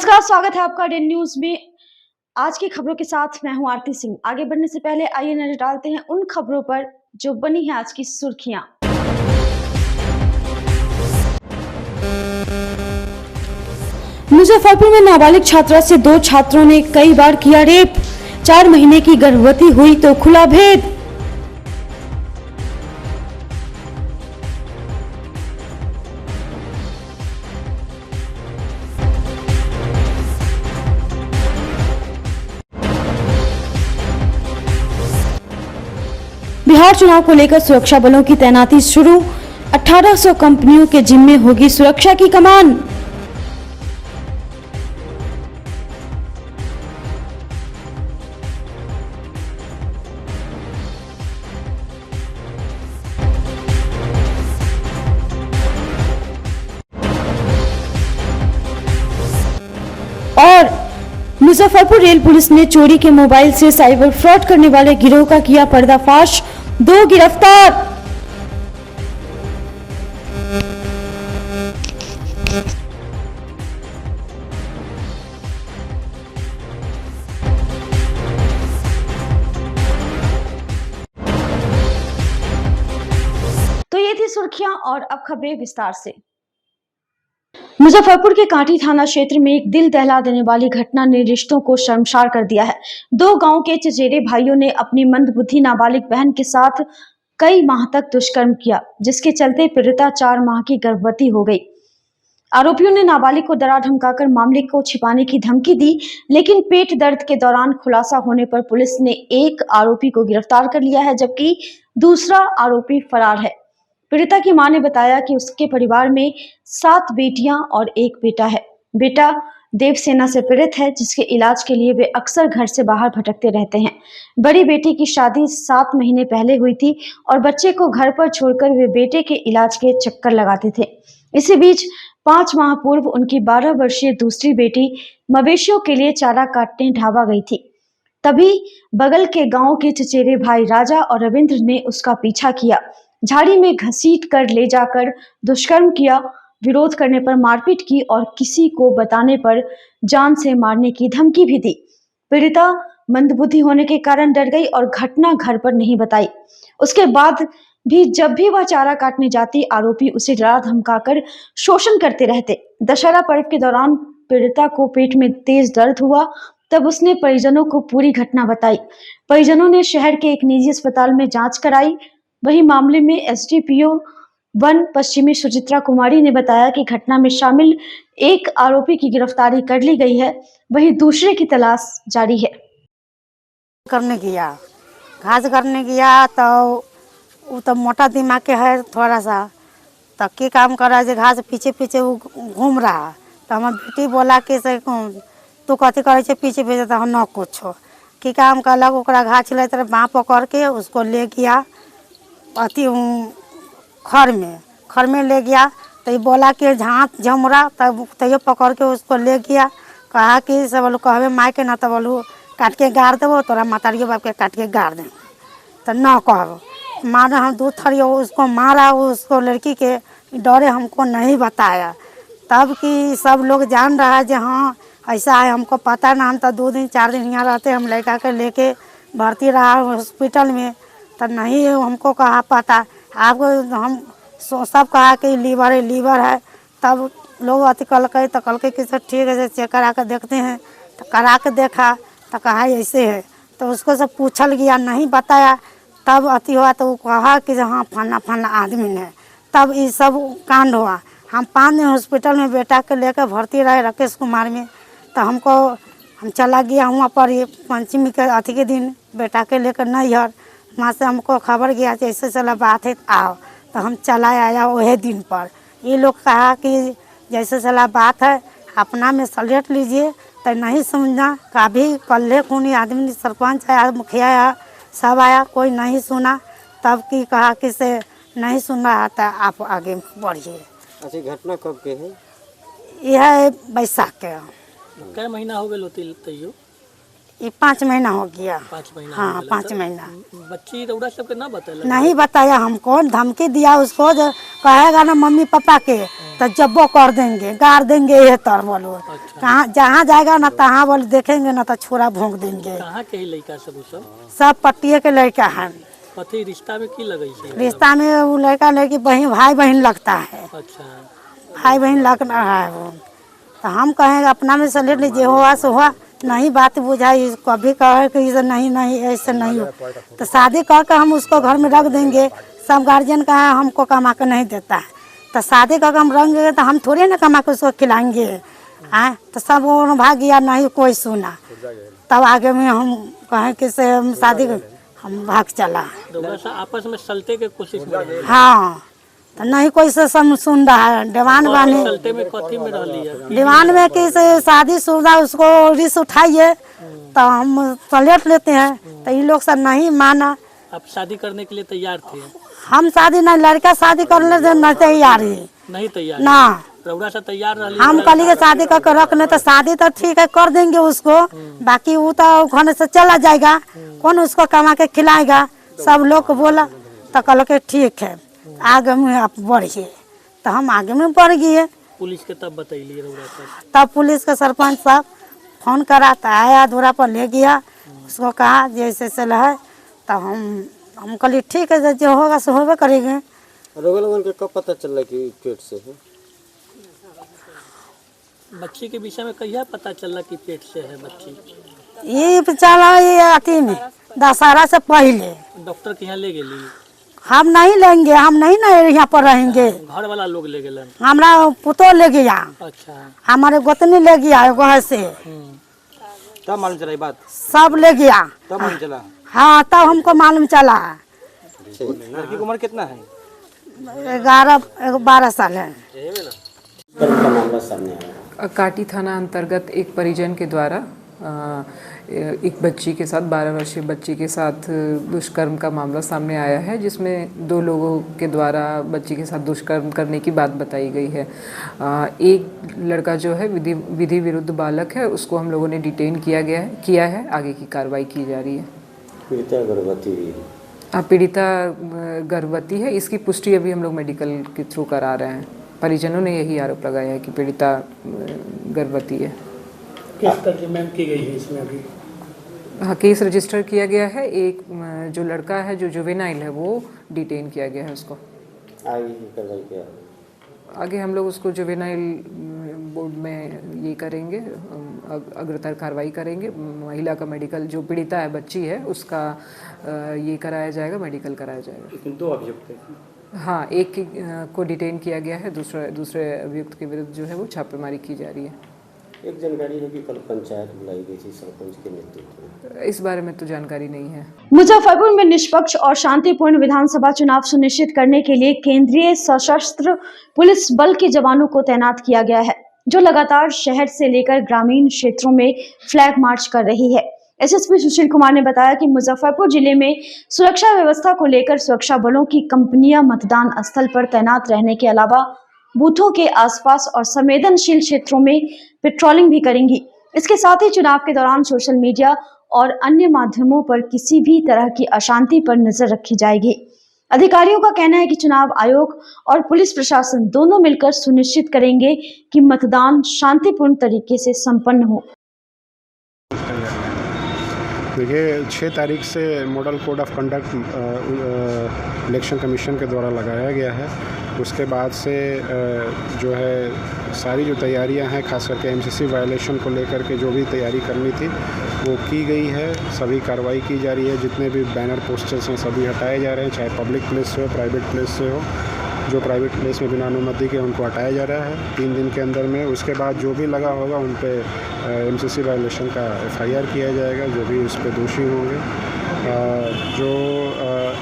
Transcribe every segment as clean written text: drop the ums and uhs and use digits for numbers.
नमस्कार, स्वागत है आपका डे न्यूज में। आज की खबरों के साथ मैं हूं आरती सिंह। आगे बढ़ने से पहले आइए नजर डालते हैं उन खबरों पर जो बनी है आज की सुर्खियां। मुजफ्फरपुर में नाबालिग छात्रा से 2 छात्रों ने कई बार किया रेप। 4 महीने की गर्भवती हुई तो खुला भेद। बिहार चुनाव को लेकर सुरक्षा बलों की तैनाती शुरू। 1800 कंपनियों के जिम्मे होगी सुरक्षा की कमान। और मुजफ्फरपुर रेल पुलिस ने चोरी के मोबाइल से साइबर फ्रॉड करने वाले गिरोह का किया पर्दाफाश। 2 गिरफ्तार। तो ये थी सुर्खियां और अब खबरें विस्तार से। मुजफ्फरपुर के कांटी थाना क्षेत्र में एक दिल दहला देने वाली घटना ने रिश्तों को शर्मसार कर दिया है। 2 गांव के चचेरे भाइयों ने अपनी मंदबुद्धि नाबालिग बहन के साथ कई माह तक दुष्कर्म किया, जिसके चलते पीड़िता 4 माह की गर्भवती हो गई। आरोपियों ने नाबालिग को डरा धमकाकर मामले को छिपाने की धमकी दी, लेकिन पेट दर्द के दौरान खुलासा होने पर पुलिस ने एक आरोपी को गिरफ्तार कर लिया है, जबकि दूसरा आरोपी फरार है। पीड़िता की मां ने बताया कि उसके परिवार में 7 बेटियां और 1 बेटा है। बेटा देवसेना से पीड़ित है, जिसके इलाज के लिए वे अक्सर घर से बाहर भटकते रहते हैं। बड़ी बेटी की शादी 7 महीने पहले हुई थी और बच्चे को घर पर छोड़कर वे बेटे के इलाज के चक्कर लगाते थे। इसी बीच 5 माह पूर्व उनकी 12 वर्षीय दूसरी बेटी मवेशियों के लिए चारा काटने ढाबा गई थी। तभी बगल के गांव के चचेरे भाई राजा और रविंद्र ने उसका पीछा किया, झाड़ी में घसीट कर ले जाकर दुष्कर्म किया, विरोध करने पर मारपीट की और किसी को बताने पर जान से मारने की धमकी भी दी। पीड़िता मंदबुद्धि होने के कारण डर गई और घटना घर पर नहीं बताई। उसके बाद भी जब भी वह चारा काटने जाती, आरोपी उसे डरा धमकाकर शोषण करते रहते। दशहरा पर्व के दौरान पीड़िता को पेट में तेज दर्द हुआ, तब उसने परिजनों को पूरी घटना बताई। परिजनों ने शहर के एक निजी अस्पताल में जांच कराई। वही मामले में एसडीपीओ 1 पश्चिमी सुचित्रा कुमारी ने बताया कि घटना में शामिल एक आरोपी की गिरफ्तारी कर ली गई है, वही दूसरे की तलाश जारी है। करने गया घास करने गया तो वो तो मोटा दिमाग के है थोड़ा सा, तो के काम कर रहा है घास पीछे पीछे वो घूम रहा। तो हमार बेटी बोला कि से तू कथी करे छे पीछे पीछे, तो हम न कुछ की काम करलक। ओकरा घास छिले तरह बाँह पकड़ के उसको ले गया अति खर में ले गया। तो ये बोला कि झाँत झमरा, तब तैयो पकड़ के उसको ले गया। कहा कि सब बोलो कहबे माय के ना, तो बोलू काट के गाड़ देवो, तोरा मातारियो बाप के काट के गाड़ दें, तो न कहबो। मारा हम 2 थरियो उसको मारा, उसको लड़की के डरे हमको नहीं बताया। तब कि सब लोग जान रहा है जो हाँ ऐसा है, हमको पता ना। हम तो 2 दिन 4 दिन यहाँ रहते, हम लड़का के लेके भर्ती रहा हॉस्पिटल में, तो नहीं हमको कहा पता। आपको हम सब कहा कि लीवर है। तब लोग अति कल के, तो कल के कि ठीक है चेक करा के देखते हैं। तो करा के देखा तो कहा ऐसे है, तो उसको सब पूछल गया, नहीं बताया। तब अति हुआ तो वो कहा कि हाँ फलाना आदमी है। तब ये सब कांड हुआ। हम 5 दिन हॉस्पिटल में बेटा के लेकर भर्ती रहे राकेश कुमार में। तो हम चला गया वहाँ पर, ये पंचमी के अति के दिन बेटा के लेकर नैहर। वहाँ से हमको खबर गया कि ऐसे चला बात है आओ, तो हम चला आया वही दिन पर। ये लोग कहा कि जैसे चला बात है अपना में सलेट लीजिए, तो नहीं समझना। कभी कल्ले खूनी आदमी सरपंच आया, मुखिया आया, सब आया, कोई नहीं सुना। तब की कहा कि से नहीं सुन रहा था, आप आगे बढ़िए। अच्छा, घटना कब के है? यह बैसाख के। कै महीना हो गए तैयो? ये 5 महीना हो गया। 5 महीना हाँ, हो गया। 5 महीना। बच्ची रउरा सबके ना बताया? नहीं बताया हमको, धमकी दिया उसको, जो कहेगा ना मम्मी पापा के तो जब्बो कर देंगे, गाड़ देंगे, ये तर बोलो। अच्छा। कहाँ जहाँ जाएगा ना तहाँ बोल देखेंगे ना तो छोरा भोंक देंगे। कहाँ के ही लड़का सब सब? सब पट्टिए के लड़का है। कथी रिश्ता में की लगई से? रिश्ता में वो लड़का लड़की बहन भाई बहन लगता है। अच्छा। भाई बहन लग रहा है वो। तो हम कहेंगे अपना में से ले लीजिए, हुआ सो हुआ, नहीं बात बुझाई, कभी कहे कि इसे नहीं नहीं ऐसे नहीं हो तो शादी कर के हम उसको घर में रख देंगे। सब गार्जियन का है हमको कमा के नहीं देता है, तो शादी करके हम रख देंगे तो हम थोड़े ना कमा के उसको खिलाएंगे। तो सब वो भाग गया, नहीं कोई सुना। तब आगे में हम कहें कि से हम शादी हम भाग चला। रउरा सब आपस में सलते के कोशिश में रहे? हाँ, तो नहीं कोई से सब सुन रहा है। दीवान बाने सलते में कथी में रहली है? दीवान में कि से शादी शुदा उसको रिस उठाइए तो हम सलेट लेते हैं, तो ये लोग सब नहीं माना। आप शादी करने के लिए तैयार थे? हम शादी नहीं, लड़का शादी करने से नहीं तैयार है नहीं तैयार? ना, रउरा सब तैयार रहली? हम कल के शादी करके रखने तो शादी तो ठीक है कर देंगे उसको, बाकी वो तो घर से चला जाएगा, कौन उसको कमा के खिलाएगा। सब लोग बोला तो कल के ठीक है आगे में आप बढ़िए, तो हम आगे में बढ़ गए। पुलिस के तब बतैली रउरा सब? तब पुलिस के सरपंच साहब फोन करा तो आया, दूरा पर ले गया, उसको कहा जैसे से है, तो हम कहली ठीक है जो होगा सो होगा करेंगे। रोग लगन के कब पता चल रहा कि पेट से है? बच्ची के विषय में कहिया पता चला कि पेट से है बच्ची? ये चला ये अथी में दशहरा से पहले। डॉक्टर के यहाँ ले गेली? हम नहीं लेंगे, हम नहीं ना यहाँ पर रहेंगे। घर वाला लोग ले गेलन? हमारा पुतो ले गया, अच्छा। हमारे गोतनी ले गया एगो से, तब मालूम चला ये बात? सब ले गया। तब मालूम चला? हाँ, तब हमको मालूम चला। लड़की की उम्र कितना है? 11-12 साल है। का मामला सामने आया। काटी थाना अंतर्गत एक परिजन के द्वारा एक बच्ची के साथ 12 वर्षीय बच्ची के साथ दुष्कर्म का मामला सामने आया है, जिसमें 2 लोगों के द्वारा बच्ची के साथ दुष्कर्म करने की बात बताई गई है। एक लड़का जो है विधि विरुद्ध बालक है, उसको हम लोगों ने डिटेन किया है। आगे की कार्रवाई की जा रही है। पीड़िता गर्भवती हुई है? पीड़िता गर्भवती है, इसकी पुष्टि अभी हम लोग मेडिकल के थ्रू करा रहे हैं। परिजनों ने यही आरोप लगाया है कि पीड़िता गर्भवती है। किस तरह की गई है इसमें अभी? हाँ, केस रजिस्टर किया गया है। एक जो लड़का है जो जुवेनाइल है वो डिटेन किया गया है उसको। आगे की कार्रवाई क्या है? आगे हम लोग उसको जुवेनाइल बोर्ड में ये करेंगे, अग्रतर कार्रवाई करेंगे। महिला का मेडिकल, जो पीड़िता है बच्ची है उसका ये कराया जाएगा, मेडिकल कराया जाएगा। लेकिन 2 अभियुक्त हैं। हाँ, एक को डिटेन किया गया है, दूसरे अभियुक्त के विरुद्ध जो है वो छापेमारी की जा रही है। एक जानकारी है कि कल पंचायत बुलाई गई थी सरपंच के नेतृत्व में। इस बारे में तो जानकारी नहीं है। मुजफ्फरपुर में निष्पक्ष और शांतिपूर्ण विधानसभा चुनाव सुनिश्चित करने के लिए केंद्रीय सशस्त्र पुलिस बल के जवानों को तैनात किया गया है, जो लगातार शहर से लेकर ग्रामीण क्षेत्रों में फ्लैग मार्च कर रही है। एसएसपी सुशील कुमार ने बताया कि मुजफ्फरपुर जिले में सुरक्षा व्यवस्था को लेकर सुरक्षा बलों की कंपनियां मतदान स्थल पर तैनात रहने के अलावा बूथों के आसपास और संवेदनशील क्षेत्रों में पेट्रोलिंग भी करेंगी। इसके साथ ही चुनाव के दौरान सोशल मीडिया और अन्य माध्यमों पर किसी भी तरह की अशांति पर नजर रखी जाएगी। अधिकारियों का कहना है कि चुनाव आयोग और पुलिस प्रशासन दोनों मिलकर सुनिश्चित करेंगे कि मतदान शांतिपूर्ण तरीके से संपन्न हो। देखिए, 6 तारीख से model code of conduct election commission के द्वारा लगाया गया है। उसके बाद से जो है सारी जो तैयारियां हैं, खास करके एमसीसी वायलेशन को लेकर के जो भी तैयारी करनी थी वो की गई है। सभी कार्रवाई की जा रही है। जितने भी बैनर पोस्टर्स हैं सभी हटाए जा रहे हैं, चाहे पब्लिक प्लेस से हो, प्राइवेट प्लेस से हो। जो प्राइवेट प्लेस में बिना अनुमति के उनको हटाया जा रहा है 3 दिन के अंदर में। उसके बाद जो भी लगा होगा उन पे एमसीसी वायलेशन का एफआईआर किया जाएगा, जो भी उस पर दोषी होंगे। जो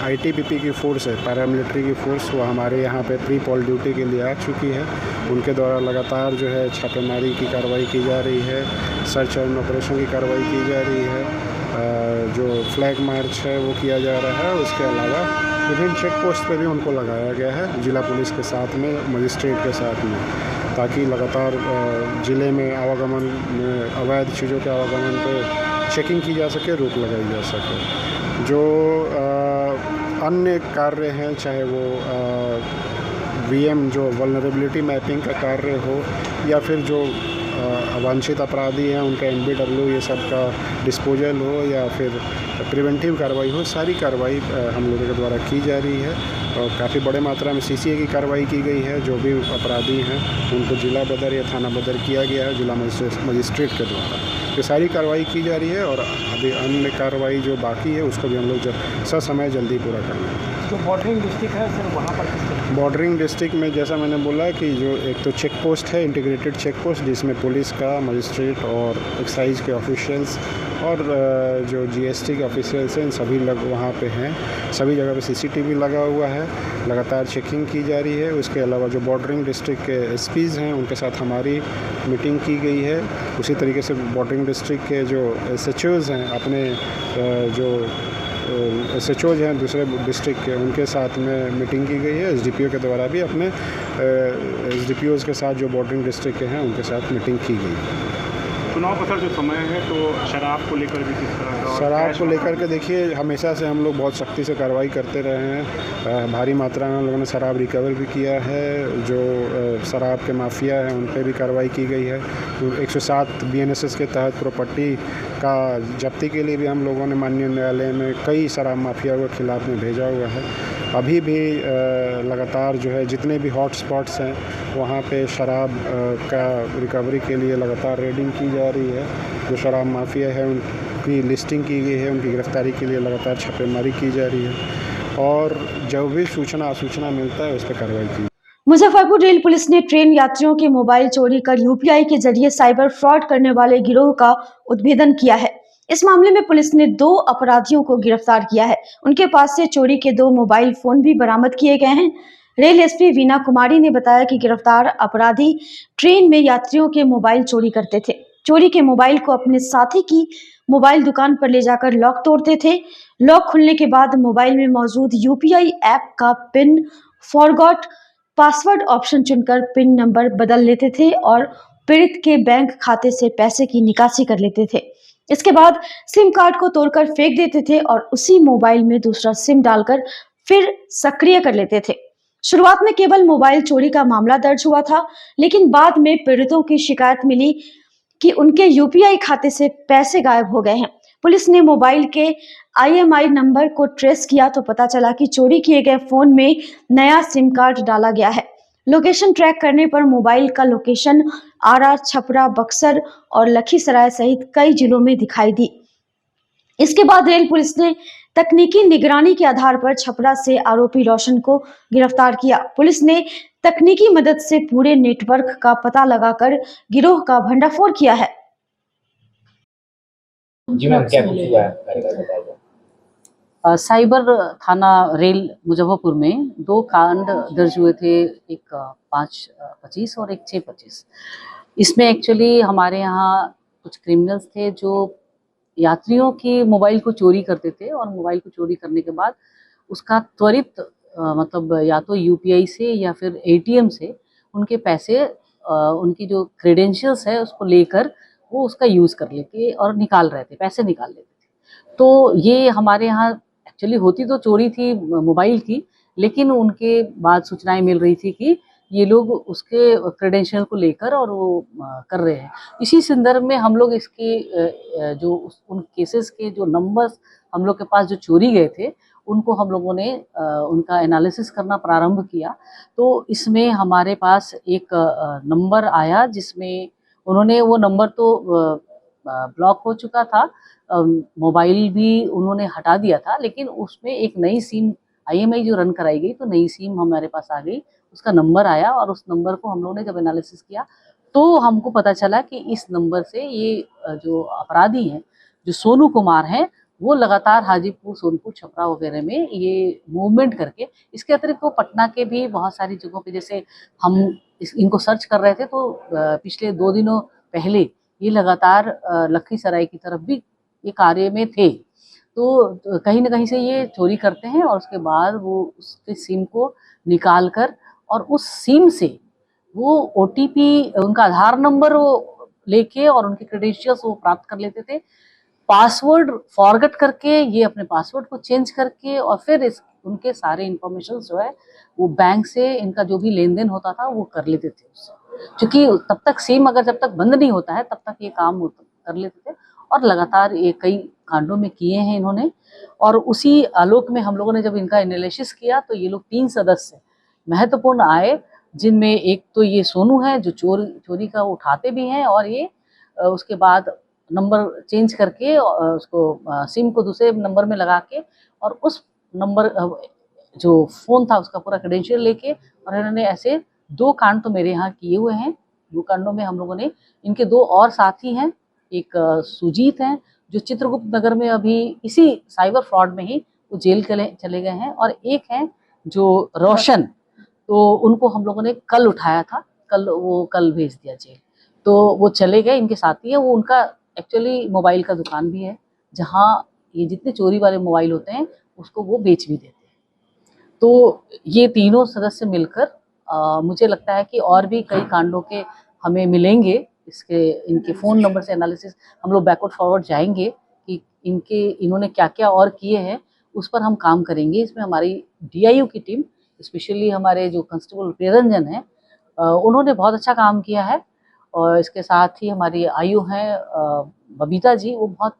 आईटीबीपी की फ़ोर्स है, पैरामिलिट्री की फ़ोर्स, वो हमारे यहाँ पे प्री पोल ड्यूटी के लिए आ चुकी है। उनके द्वारा लगातार जो है छापेमारी की कार्रवाई की जा रही है, सर्च एंड ऑपरेशन की कार्रवाई की जा रही है। जो फ्लैग मार्च है वो किया जा रहा है। उसके अलावा विभिन्न चेक पोस्ट पर भी उनको लगाया गया है, जिला पुलिस के साथ में, मजिस्ट्रेट के साथ में, ताकि लगातार ज़िले में आवागमन में अवैध चीज़ों के आवागमन पे चेकिंग की जा सके, रोक लगाई जा सके। जो अन्य कार्य हैं, चाहे वो VM जो वल्नरेबिलिटी मैपिंग का कार्य हो, या फिर जो अवांछित अपराधी हैं उनका NBW ये सब का डिस्पोजल हो, या फिर प्रिवेंटिव कार्रवाई हो, सारी कार्रवाई हम लोगों के द्वारा की जा रही है। और काफ़ी बड़े मात्रा में CCA की कार्रवाई की गई है। जो भी अपराधी हैं उनको जिला बदर या थाना बदर किया गया है जिला मजिस्ट्रेट के द्वारा। ये सारी कार्रवाई की जा रही है और अभी अन्य कार्रवाई जो बाकी है उसको भी हम लोग ससमय जल्दी पूरा करना है। जो बॉर्डरिंग डिस्ट्रिक्ट है सर, वहाँ पर किस तरह? बॉर्डरिंग डिस्ट्रिक्ट में जैसा मैंने बोला कि जो एक तो चेक पोस्ट है, इंटीग्रेटेड चेक पोस्ट, जिसमें पुलिस का, मजिस्ट्रेट और एक्साइज के ऑफिशियल्स और जो GST के ऑफिशियल्स हैं, इन सभी लोग वहाँ पे हैं। सभी जगह पे CCTV लगा हुआ है, लगातार चेकिंग की जा रही है। उसके अलावा जो बॉर्डरिंग डिस्ट्रिक्ट के SPs हैं उनके साथ हमारी मीटिंग की गई है। उसी तरीके से बॉर्डरिंग डिस्ट्रिक्ट के जो SHOs हैं, अपने जो SHOs हैं दूसरे डिस्ट्रिक्ट के, उनके साथ में मीटिंग की गई है। SDPO के द्वारा भी अपने SDPOs के साथ जो बॉर्डरिंग डिस्ट्रिक्ट के हैं उनके साथ मीटिंग की गई। चुनाव का सर जो समय है तो शराब को लेकर भी किस तरह का? शराब को लेकर के देखिए, हमेशा से हम लोग बहुत सख्ती से कार्रवाई करते रहे हैं। भारी मात्रा में हम लोगों ने शराब रिकवर भी किया है। जो शराब के माफिया हैं उन पर भी कार्रवाई की गई है। 107 BNSS के तहत प्रॉपर्टी का जब्ती के लिए भी हम लोगों ने माननीय न्यायालय में कई शराब माफिया के खिलाफ में भेजा हुआ है। अभी भी लगातार जो है जितने भी हॉट स्पॉट्स हैं वहाँ पे शराब का रिकवरी के लिए लगातार रेडिंग की जा रही है। जो शराब माफिया है उनकी लिस्टिंग की गई है, उनकी गिरफ्तारी के लिए लगातार छापेमारी की जा रही है और जो भी सूचना मिलता है उस पर कार्रवाई की। मुजफ्फरपुर रेल पुलिस ने ट्रेन यात्रियों के मोबाइल चोरी कर UPI के जरिए साइबर फ्रॉड करने वाले गिरोह का उद्भेदन किया है। इस मामले में पुलिस ने 2 अपराधियों को गिरफ्तार किया है। उनके पास से चोरी के 2 मोबाइल फोन भी बरामद किए गए हैं। रेल SP वीना कुमारी ने बताया कि गिरफ्तार अपराधी ट्रेन में यात्रियों के मोबाइल चोरी करते थे। चोरी के मोबाइल को अपने साथी की मोबाइल दुकान पर ले जाकर लॉक तोड़ते थे। लॉक खुलने के बाद मोबाइल में मौजूद UPI ऐप का पिन फॉरगॉट पासवर्ड ऑप्शन चुनकर पिन नंबर बदल लेते थे और पीड़ित के बैंक खाते से पैसे की निकासी कर लेते थे। इसके बाद सिम कार्ड को तोड़कर फेंक देते थे और उसी मोबाइल में दूसरा सिम डालकर फिर सक्रिय कर लेते थे। शुरुआत में केवल मोबाइल चोरी का मामला दर्ज हुआ था, लेकिन बाद में पीड़ितों की शिकायत मिली कि उनके UPI खाते से पैसे गायब हो गए हैं। पुलिस ने मोबाइल के IMI नंबर को ट्रेस किया तो पता चला कि चोरी किए गए फोन में नया सिम कार्ड डाला गया है। लोकेशन ट्रैक करने पर मोबाइल का लोकेशन आरा, छपरा, बक्सर और लखीसराय सहित कई जिलों में दिखाई दी। इसके बाद रेल पुलिस ने तकनीकी निगरानी के आधार पर छपरा से आरोपी रोशन को गिरफ्तार किया। पुलिस ने तकनीकी मदद से पूरे नेटवर्क का पता लगाकर गिरोह का भंडाफोड़ किया है। जी मैम, क्या कुछ हुआ है? साइबर थाना रेल मुजफ्फरपुर में 2 कांड दर्ज हुए थे, एक 5-25 और एक 6-25। इसमें एक्चुअली हमारे यहाँ कुछ क्रिमिनल्स थे जो यात्रियों के मोबाइल को चोरी करते थे और मोबाइल को चोरी करने के बाद उसका त्वरित मतलब या तो UPI से या फिर ATM से उनके पैसे, उनकी जो क्रेडेंशियल्स है उसको लेकर वो उसका यूज़ कर लेते और निकाल रहे थे, पैसे निकाल लेते थे। तो ये हमारे यहाँ एक्चुअली होती तो चोरी थी मोबाइल की, लेकिन उनके बाद सूचनाएं मिल रही थी कि ये लोग उसके क्रेडेंशियल को लेकर और वो कर रहे हैं। इसी संदर्भ में हम लोग इसके जो उन केसेस के जो नंबर्स हम लोग के पास जो चोरी गए थे उनको हम लोगों ने उनका एनालिसिस करना प्रारंभ किया। तो इसमें हमारे पास एक नंबर आया जिसमें उन्होंने, वो नंबर तो ब्लॉक हो चुका था, मोबाइल भी उन्होंने हटा दिया था, लेकिन उसमें एक नई सिम IMI जो रन कराई गई तो नई सिम हमारे पास आ गई, उसका नंबर आया और उस नंबर को हम लोगों ने जब एनालिसिस किया तो हमको पता चला कि इस नंबर से ये जो अपराधी हैं, जो सोनू कुमार हैं, वो लगातार हाजीपुर, सोनपुर, छपरा वगैरह में ये मूवमेंट करके, इसके अतिरिक्त वो पटना के भी बहुत सारी जगहों पे, जैसे हम इनको सर्च कर रहे थे तो पिछले 2 दिनों पहले ये लगातार लखीसराय की तरफ भी ये कार्य में थे। तो कहीं ना कहीं से ये चोरी करते हैं और उसके बाद वो उसके सिम को निकाल कर और उस सिम से वो OTP, उनका आधार नंबर वो लेके और उनके क्रेडेंशियल्स वो प्राप्त कर लेते थे। पासवर्ड फॉरगेट करके ये अपने पासवर्ड को चेंज करके और फिर उनके सारे इंफॉर्मेशन जो है वो बैंक से इनका जो भी लेन देन होता था वो कर लेते थे उससे, क्योंकि तब तक सिम अगर जब तक बंद नहीं होता है तब तक ये काम कर लेते थे और लगातार ये कई कांडों में किए हैं इन्होंने। और उसी आलोक में हम लोगों ने जब इनका एनालिसिस किया तो ये लोग 3 सदस्य महत्वपूर्ण आए, जिनमें एक तो ये सोनू है जो चोरी का उठाते भी हैं और ये उसके बाद नंबर चेंज करके उसको सिम को दूसरे नंबर में लगा के और उस नंबर जो फ़ोन था उसका पूरा क्रेडेंशियल लेके और इन्होंने ऐसे 2 कांड तो मेरे यहाँ किए हुए हैं। 2 कांडों में हम लोगों ने इनके 2 और साथी हैं, एक सुजीत हैं जो चित्रगुप्त नगर में अभी इसी साइबर फ्रॉड में ही वो जेल चले गए हैं, और एक है जो रोशन, तो उनको हम लोगों ने कल उठाया था, कल भेज दिया जेल, तो वो चले गए। इनके साथी है, वो उनका एक्चुअली मोबाइल का दुकान भी है जहाँ ये जितने चोरी वाले मोबाइल होते हैं उसको वो बेच भी देते हैं। तो ये तीनों सदस्य मिलकर मुझे लगता है कि और भी कई कांडों के हमें मिलेंगे। इनके फ़ोन नंबर से एनालिसिस हम लोग बैकवर्ड फॉरवर्ड जाएंगे कि इन्होंने क्या क्या और किए हैं, उस पर हम काम करेंगे। इसमें हमारी DIU की टीम, स्पेशली हमारे जो कांस्टेबल प्रियरंजन हैं, उन्होंने बहुत अच्छा काम किया है। और इसके साथ ही हमारी आयु हैं बबीता जी, वो बहुत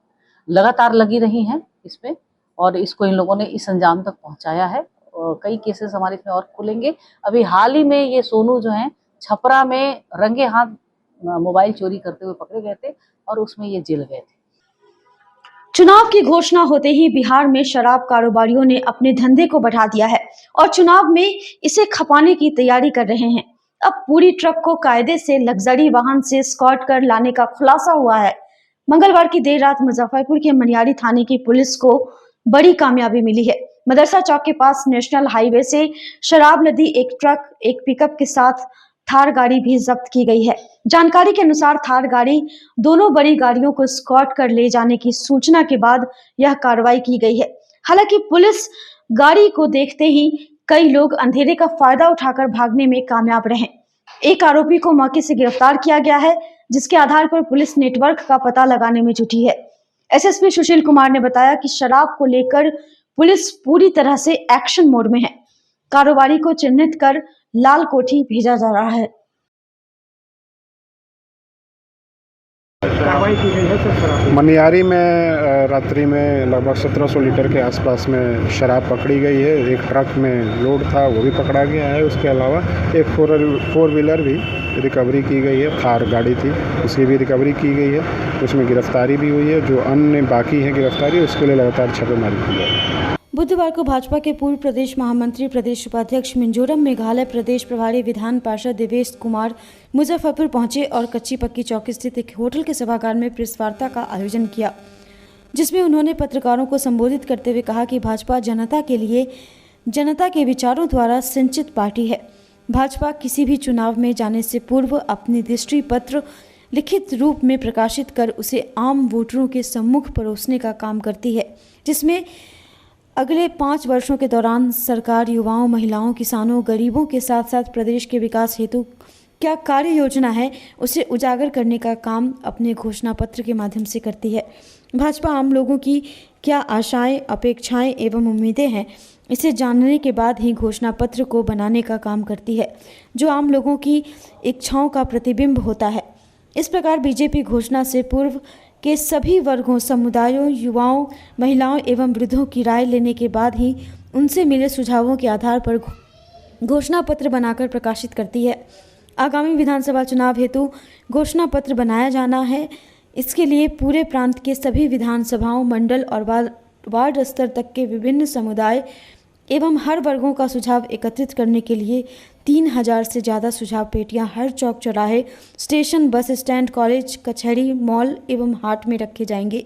लगातार लगी रही हैं इसमें, और इसको इन लोगों ने इस अंजाम तक पहुंचाया है। और कई केसेस हमारे इसमें और खुलेंगे। अभी हाल ही में ये सोनू जो हैं छपरा में रंगे हाथ मोबाइल चोरी करते हुए पकड़े गए थे और उसमें ये जेल गए थे। चुनाव की घोषणा होते ही बिहार में शराब कारोबारियों ने अपने धंधे को बढ़ा दिया है और चुनाव में इसे खपाने की तैयारी कर रहे हैं। अब पूरी ट्रक को कायदे से लग्जरी वाहन से स्कॉट कर लाने का खुलासा हुआ है। मंगलवार की देर रात मुजफ्फरपुर के मनियारी थाने की पुलिस को बड़ी कामयाबी मिली है। मदरसा चौक के पास नेशनल हाईवे से शराब लदी एक ट्रक, एक पिकअप के साथ थार गाड़ी भी जब्त की गई है। जानकारी के अनुसार थार गाड़ी दोनों बड़ी गाड़ियों को स्कॉट कर ले जाने की सूचना के बाद यह कार्रवाई की गई है। हालांकि पुलिस गाड़ी को देखते ही कई लोग अंधेरे का फायदा उठाकर भागने में कामयाब रहे। एक आरोपी को मौके से गिरफ्तार किया गया है, जिसके आधार पर पुलिस नेटवर्क का पता लगाने में जुटी है। SSP सुशील कुमार ने बताया कि शराब को लेकर पुलिस पूरी तरह से एक्शन मोड में है। कारोबारी को चिन्हित कर लाल कोठी भेजा जा रहा है। कार्रवाई की गई है सर शराब? मनियारी में रात्रि में लगभग 1700 लीटर के आसपास में शराब पकड़ी गई है। एक ट्रक में लोड था, वो भी पकड़ा गया है। उसके अलावा एक 4 व्हीलर भी रिकवरी की गई है। थार गाड़ी थी, उसकी भी रिकवरी की गई है। उसमें गिरफ्तारी भी हुई है। जो अन्य बाकी है गिरफ्तारी, उसके लिए लगातार छापेमारी की जा रही है। बुधवार को भाजपा के पूर्व प्रदेश महामंत्री, प्रदेश उपाध्यक्ष मिजोरम मेघालय प्रदेश प्रभारी विधान पार्षद देवेश कुमार मुजफ्फरपुर पहुंचे और कच्ची पक्की चौक स्थित एक होटल के सभागार में प्रेस वार्ता का आयोजन किया, जिसमें उन्होंने पत्रकारों को संबोधित करते हुए कहा कि भाजपा जनता के लिए, जनता के विचारों द्वारा सिंचित पार्टी है। भाजपा किसी भी चुनाव में जाने से पूर्व अपनी दृष्टि पत्र लिखित रूप में प्रकाशित कर उसे आम वोटरों के सम्मुख परोसने का काम करती है, जिसमें अगले 5 वर्षों के दौरान सरकार युवाओं, महिलाओं, किसानों, गरीबों के साथ साथ प्रदेश के विकास हेतु क्या कार्य योजना है उसे उजागर करने का काम अपने घोषणा पत्र के माध्यम से करती है। भाजपा आम लोगों की क्या आशाएं, अपेक्षाएं एवं उम्मीदें हैं, इसे जानने के बाद ही घोषणा पत्र को बनाने का काम करती है, जो आम लोगों की इच्छाओं का प्रतिबिंब होता है। इस प्रकार बीजेपी घोषणा से पूर्व के सभी वर्गों, समुदायों, युवाओं, महिलाओं एवं वृद्धों की राय लेने के बाद ही उनसे मिले सुझावों के आधार पर घोषणा पत्र बनाकर प्रकाशित करती है। आगामी विधानसभा चुनाव हेतु घोषणा पत्र बनाया जाना है। इसके लिए पूरे प्रांत के सभी विधानसभाओं, मंडल और वार्ड स्तर तक के विभिन्न समुदाय एवं हर वर्गों का सुझाव एकत्रित करने के लिए 3000 से ज़्यादा सुझाव पेटियां हर चौक चौराहे, स्टेशन, बस स्टैंड, कॉलेज, कचहरी, मॉल एवं हाट में रखे जाएंगे,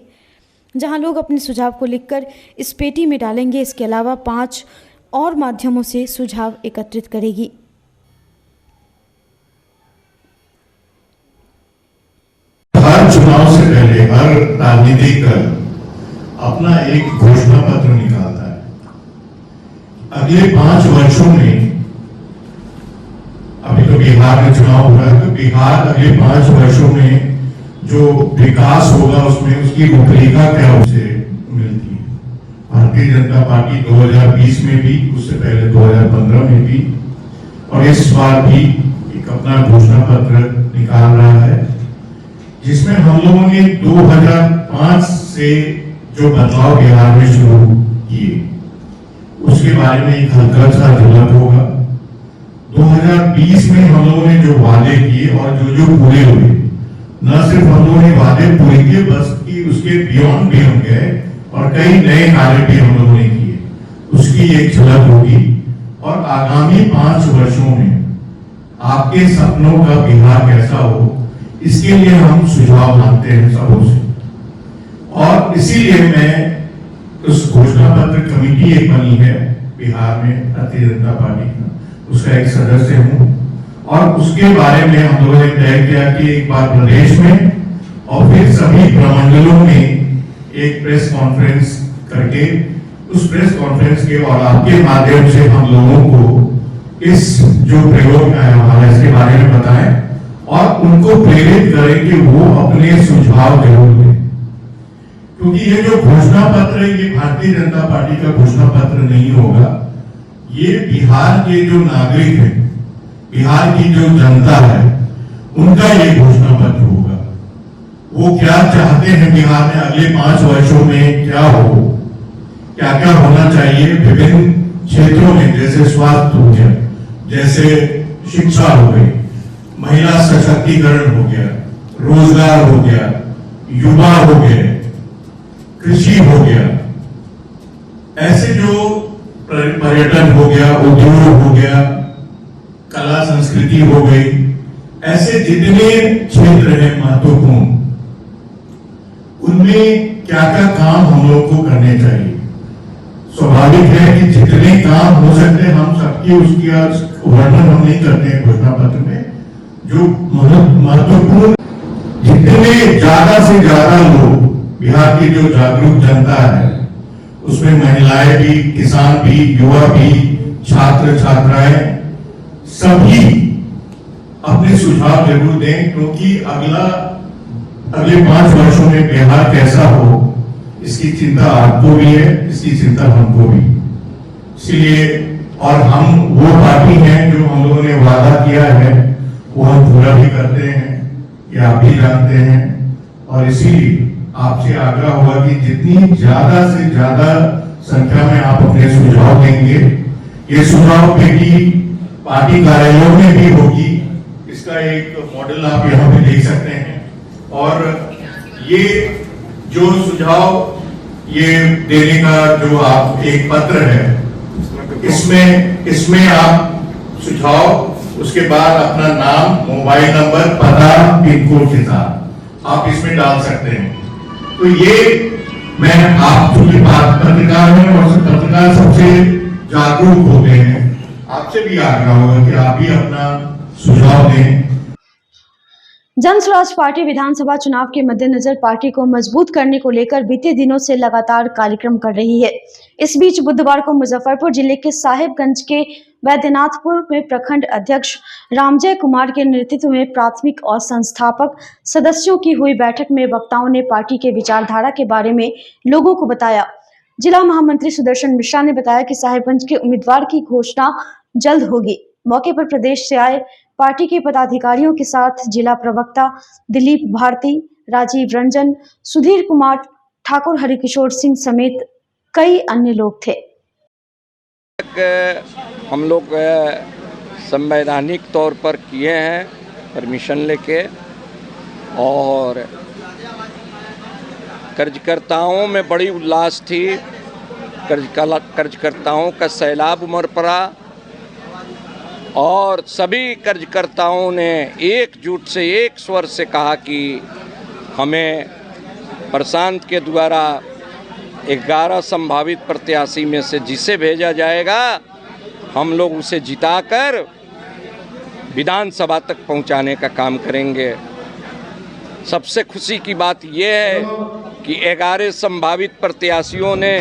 जहां लोग अपने सुझाव को लिखकर इस पेटी में डालेंगे। इसके अलावा 5 और माध्यमों से सुझाव एकत्रित करेगी। हर चुनाव से पहले हर राजनीतिक दल अपना एक घोषणा पत्र निकालता है। अगले 5 वर्षों में, अभी तो बिहार में चुनाव हो रहा है, तो बिहार अगले 5 वर्षों में जो विकास होगा उसमें उसकी रूपरेखा क्या उसे मिलती है। भारतीय जनता पार्टी 2020 में भी, उससे पहले 2015 में भी और इस बार भी एक अपना घोषणा पत्र निकाल रहा है, जिसमें हम लोगों ने 2005 से जो बदलाव बिहार में शुरू किए उसके बारे में एक हल्का सा झलक होगा। 2020 में हम लोगों ने जो वादे किए और जो पूरे हुए, न सिर्फ हम लोगों ने वादे पूरे किए बल्कि उसके बियॉन्ड भी हम गए और कई नए कार्य भी हम लोगों ने किए, उसकी एक झलक होगी। और आगामी 5 वर्षों में आपके सपनों का बिहार कैसा हो, इसके लिए हम सुझाव मांगते हैं सबों से। और इसीलिए मैं उस घोषणा पत्र कमेटी एक बनी है बिहार में भारतीय जनता पार्टी का, उसका एक सदस्य हूं और उसके बारे में हम लोगों ने तय किया कि एक बार प्रदेश में और फिर सभी प्रमंडलों में एक प्रेस कॉन्फ्रेंस करके उस प्रेस कॉन्फ्रेंस के और आपके माध्यम से हम लोगों को इस जो प्रयोग है हमारा इसके बारे में बताएं और उनको प्रेरित करें कि वो अपने सुझाव जरूर दें। क्योंकि ये जो घोषणा पत्र है ये भारतीय जनता पार्टी का घोषणा पत्र नहीं होगा, ये बिहार के जो नागरिक हैं, बिहार की जो जनता है, उनका ये घोषणा पत्र होगा। वो क्या चाहते हैं बिहार में अगले 5 वर्षों में क्या हो, क्या क्या होना चाहिए विभिन्न क्षेत्रों में, जैसे स्वास्थ्य हो गया, जैसे शिक्षा हो गई, महिला सशक्तिकरण हो गया, रोजगार हो गया, युवा हो गए, कृषि हो गया, ऐसे जो पर्यटन हो गया, उद्योग हो गया, कला संस्कृति हो गई, ऐसे जितने क्षेत्र हैं महत्वपूर्ण, उनमें क्या क्या काम हम लोग को करने चाहिए। स्वाभाविक है कि जितने काम हो सकते हैं हम सबकी उसकी वर्णन हम नहीं करते हैं घोषणा पत्र में। जो महत्वपूर्ण, जितने ज्यादा से ज्यादा लोग, बिहार की जो जागरूक जनता है उसमें महिलाएं भी, किसान भी, युवा भी, छात्र छात्राएं सभी अपने सुझाव जरूर दें, क्योंकि अगले 5 वर्षों में बिहार कैसा हो इसकी चिंता आपको भी है, इसकी चिंता हमको भी। इसलिए और हम वो पार्टी हैं जो हम लोगों ने वादा किया है वो हम पूरा भी करते हैं, ये आप भी जानते हैं। और इसीलिए आपसे आग्रह होगा कि जितनी ज्यादा से ज्यादा संख्या में आप अपने सुझाव देंगे, ये सुझाव पेटी पार्टी कार्यालयों में भी होगी, इसका एक मॉडल आप यहाँ पे देख सकते हैं। और ये जो सुझाव ये देने का जो आप एक पत्र है, इसमें आप सुझाव, उसके बाद अपना नाम, मोबाइल नंबर, पता, पिन कोड के साथ आप इसमें डाल सकते हैं। तो ये मैं आप चूंकि पत्रकार हैं और पत्रकार सबसे जागरूक होते हैं, आपसे भी आग्रह होगा कि आप भी अपना सुझाव दें। जन स्वराज पार्टी विधानसभा चुनाव के मद्देनजर पार्टी को मजबूत करने को लेकर बीते दिनों से लगातार कार्यक्रम कर रही है। इस बीच बुधवार को मुजफ्फरपुर जिले के साहेबगंज के वैद्यनाथपुर में प्रखंड अध्यक्ष रामजय कुमार के नेतृत्व में प्राथमिक और संस्थापक सदस्यों की हुई बैठक में वक्ताओं ने पार्टी के विचारधारा के बारे में लोगों को बताया। जिला महामंत्री सुदर्शन मिश्रा ने बताया कि साहेबगंज के उम्मीदवार की घोषणा जल्द होगी। मौके पर प्रदेश से आए पार्टी के पदाधिकारियों के साथ जिला प्रवक्ता दिलीप भारती, राजीव रंजन, सुधीर कुमार ठाकुर, हरिकिशोर सिंह समेत कई अन्य लोग थे। हम लोग संवैधानिक तौर पर किए हैं परमिशन लेके, और कर्जकर्ताओं में बड़ी उल्लास थी। कर्जकर्ताओं का सैलाब उमड़ पड़ा और सभी कर्जकर्ताओं ने एकजुट से एक स्वर से कहा कि हमें प्रशांत के द्वारा 11 संभावित प्रत्याशी में से जिसे भेजा जाएगा हम लोग उसे जिताकर विधानसभा तक पहुंचाने का काम करेंगे। सबसे खुशी की बात यह है कि 11 संभावित प्रत्याशियों ने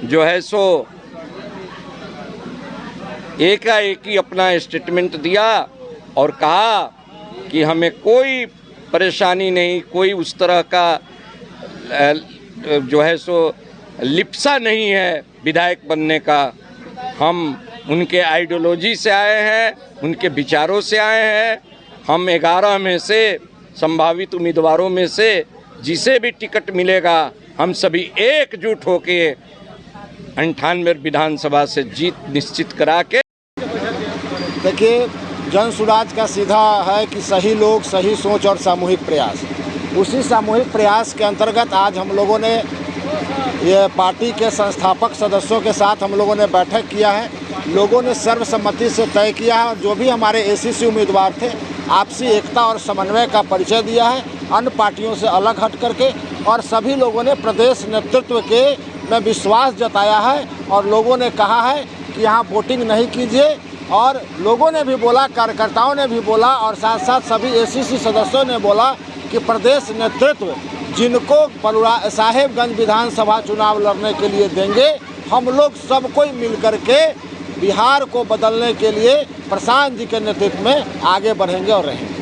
जो है सो एकाएक ही अपना स्टेटमेंट दिया और कहा कि हमें कोई परेशानी नहीं, कोई उस तरह का जो है सो लिप्सा नहीं है विधायक बनने का। हम उनके आइडियोलॉजी से आए हैं, उनके विचारों से आए हैं। हम 11 में से संभावित उम्मीदवारों में से जिसे भी टिकट मिलेगा, हम सभी एकजुट होके 98 विधानसभा से जीत निश्चित करा के। देखिए, जन सुराज का सीधा है कि सही लोग, सही सोच और सामूहिक प्रयास। उसी सामूहिक प्रयास के अंतर्गत आज हम लोगों ने ये पार्टी के संस्थापक सदस्यों के साथ हम लोगों ने बैठक किया है। लोगों ने सर्वसम्मति से तय किया है और जो भी हमारे एसीसी उम्मीदवार थे, आपसी एकता और समन्वय का परिचय दिया है, अन्य पार्टियों से अलग हट करके। और सभी लोगों ने प्रदेश नेतृत्व के में विश्वास जताया है और लोगों ने कहा है कि यहाँ वोटिंग नहीं कीजिए। और लोगों ने भी बोला, कार्यकर्ताओं ने भी बोला और साथ साथ सभी एसीसी सदस्यों ने बोला कि प्रदेश नेतृत्व जिनको साहेबगंज विधानसभा चुनाव लड़ने के लिए देंगे, हम लोग सब कोई मिलकर के बिहार को बदलने के लिए प्रशांत जी के नेतृत्व में आगे बढ़ेंगे और रहेंगे।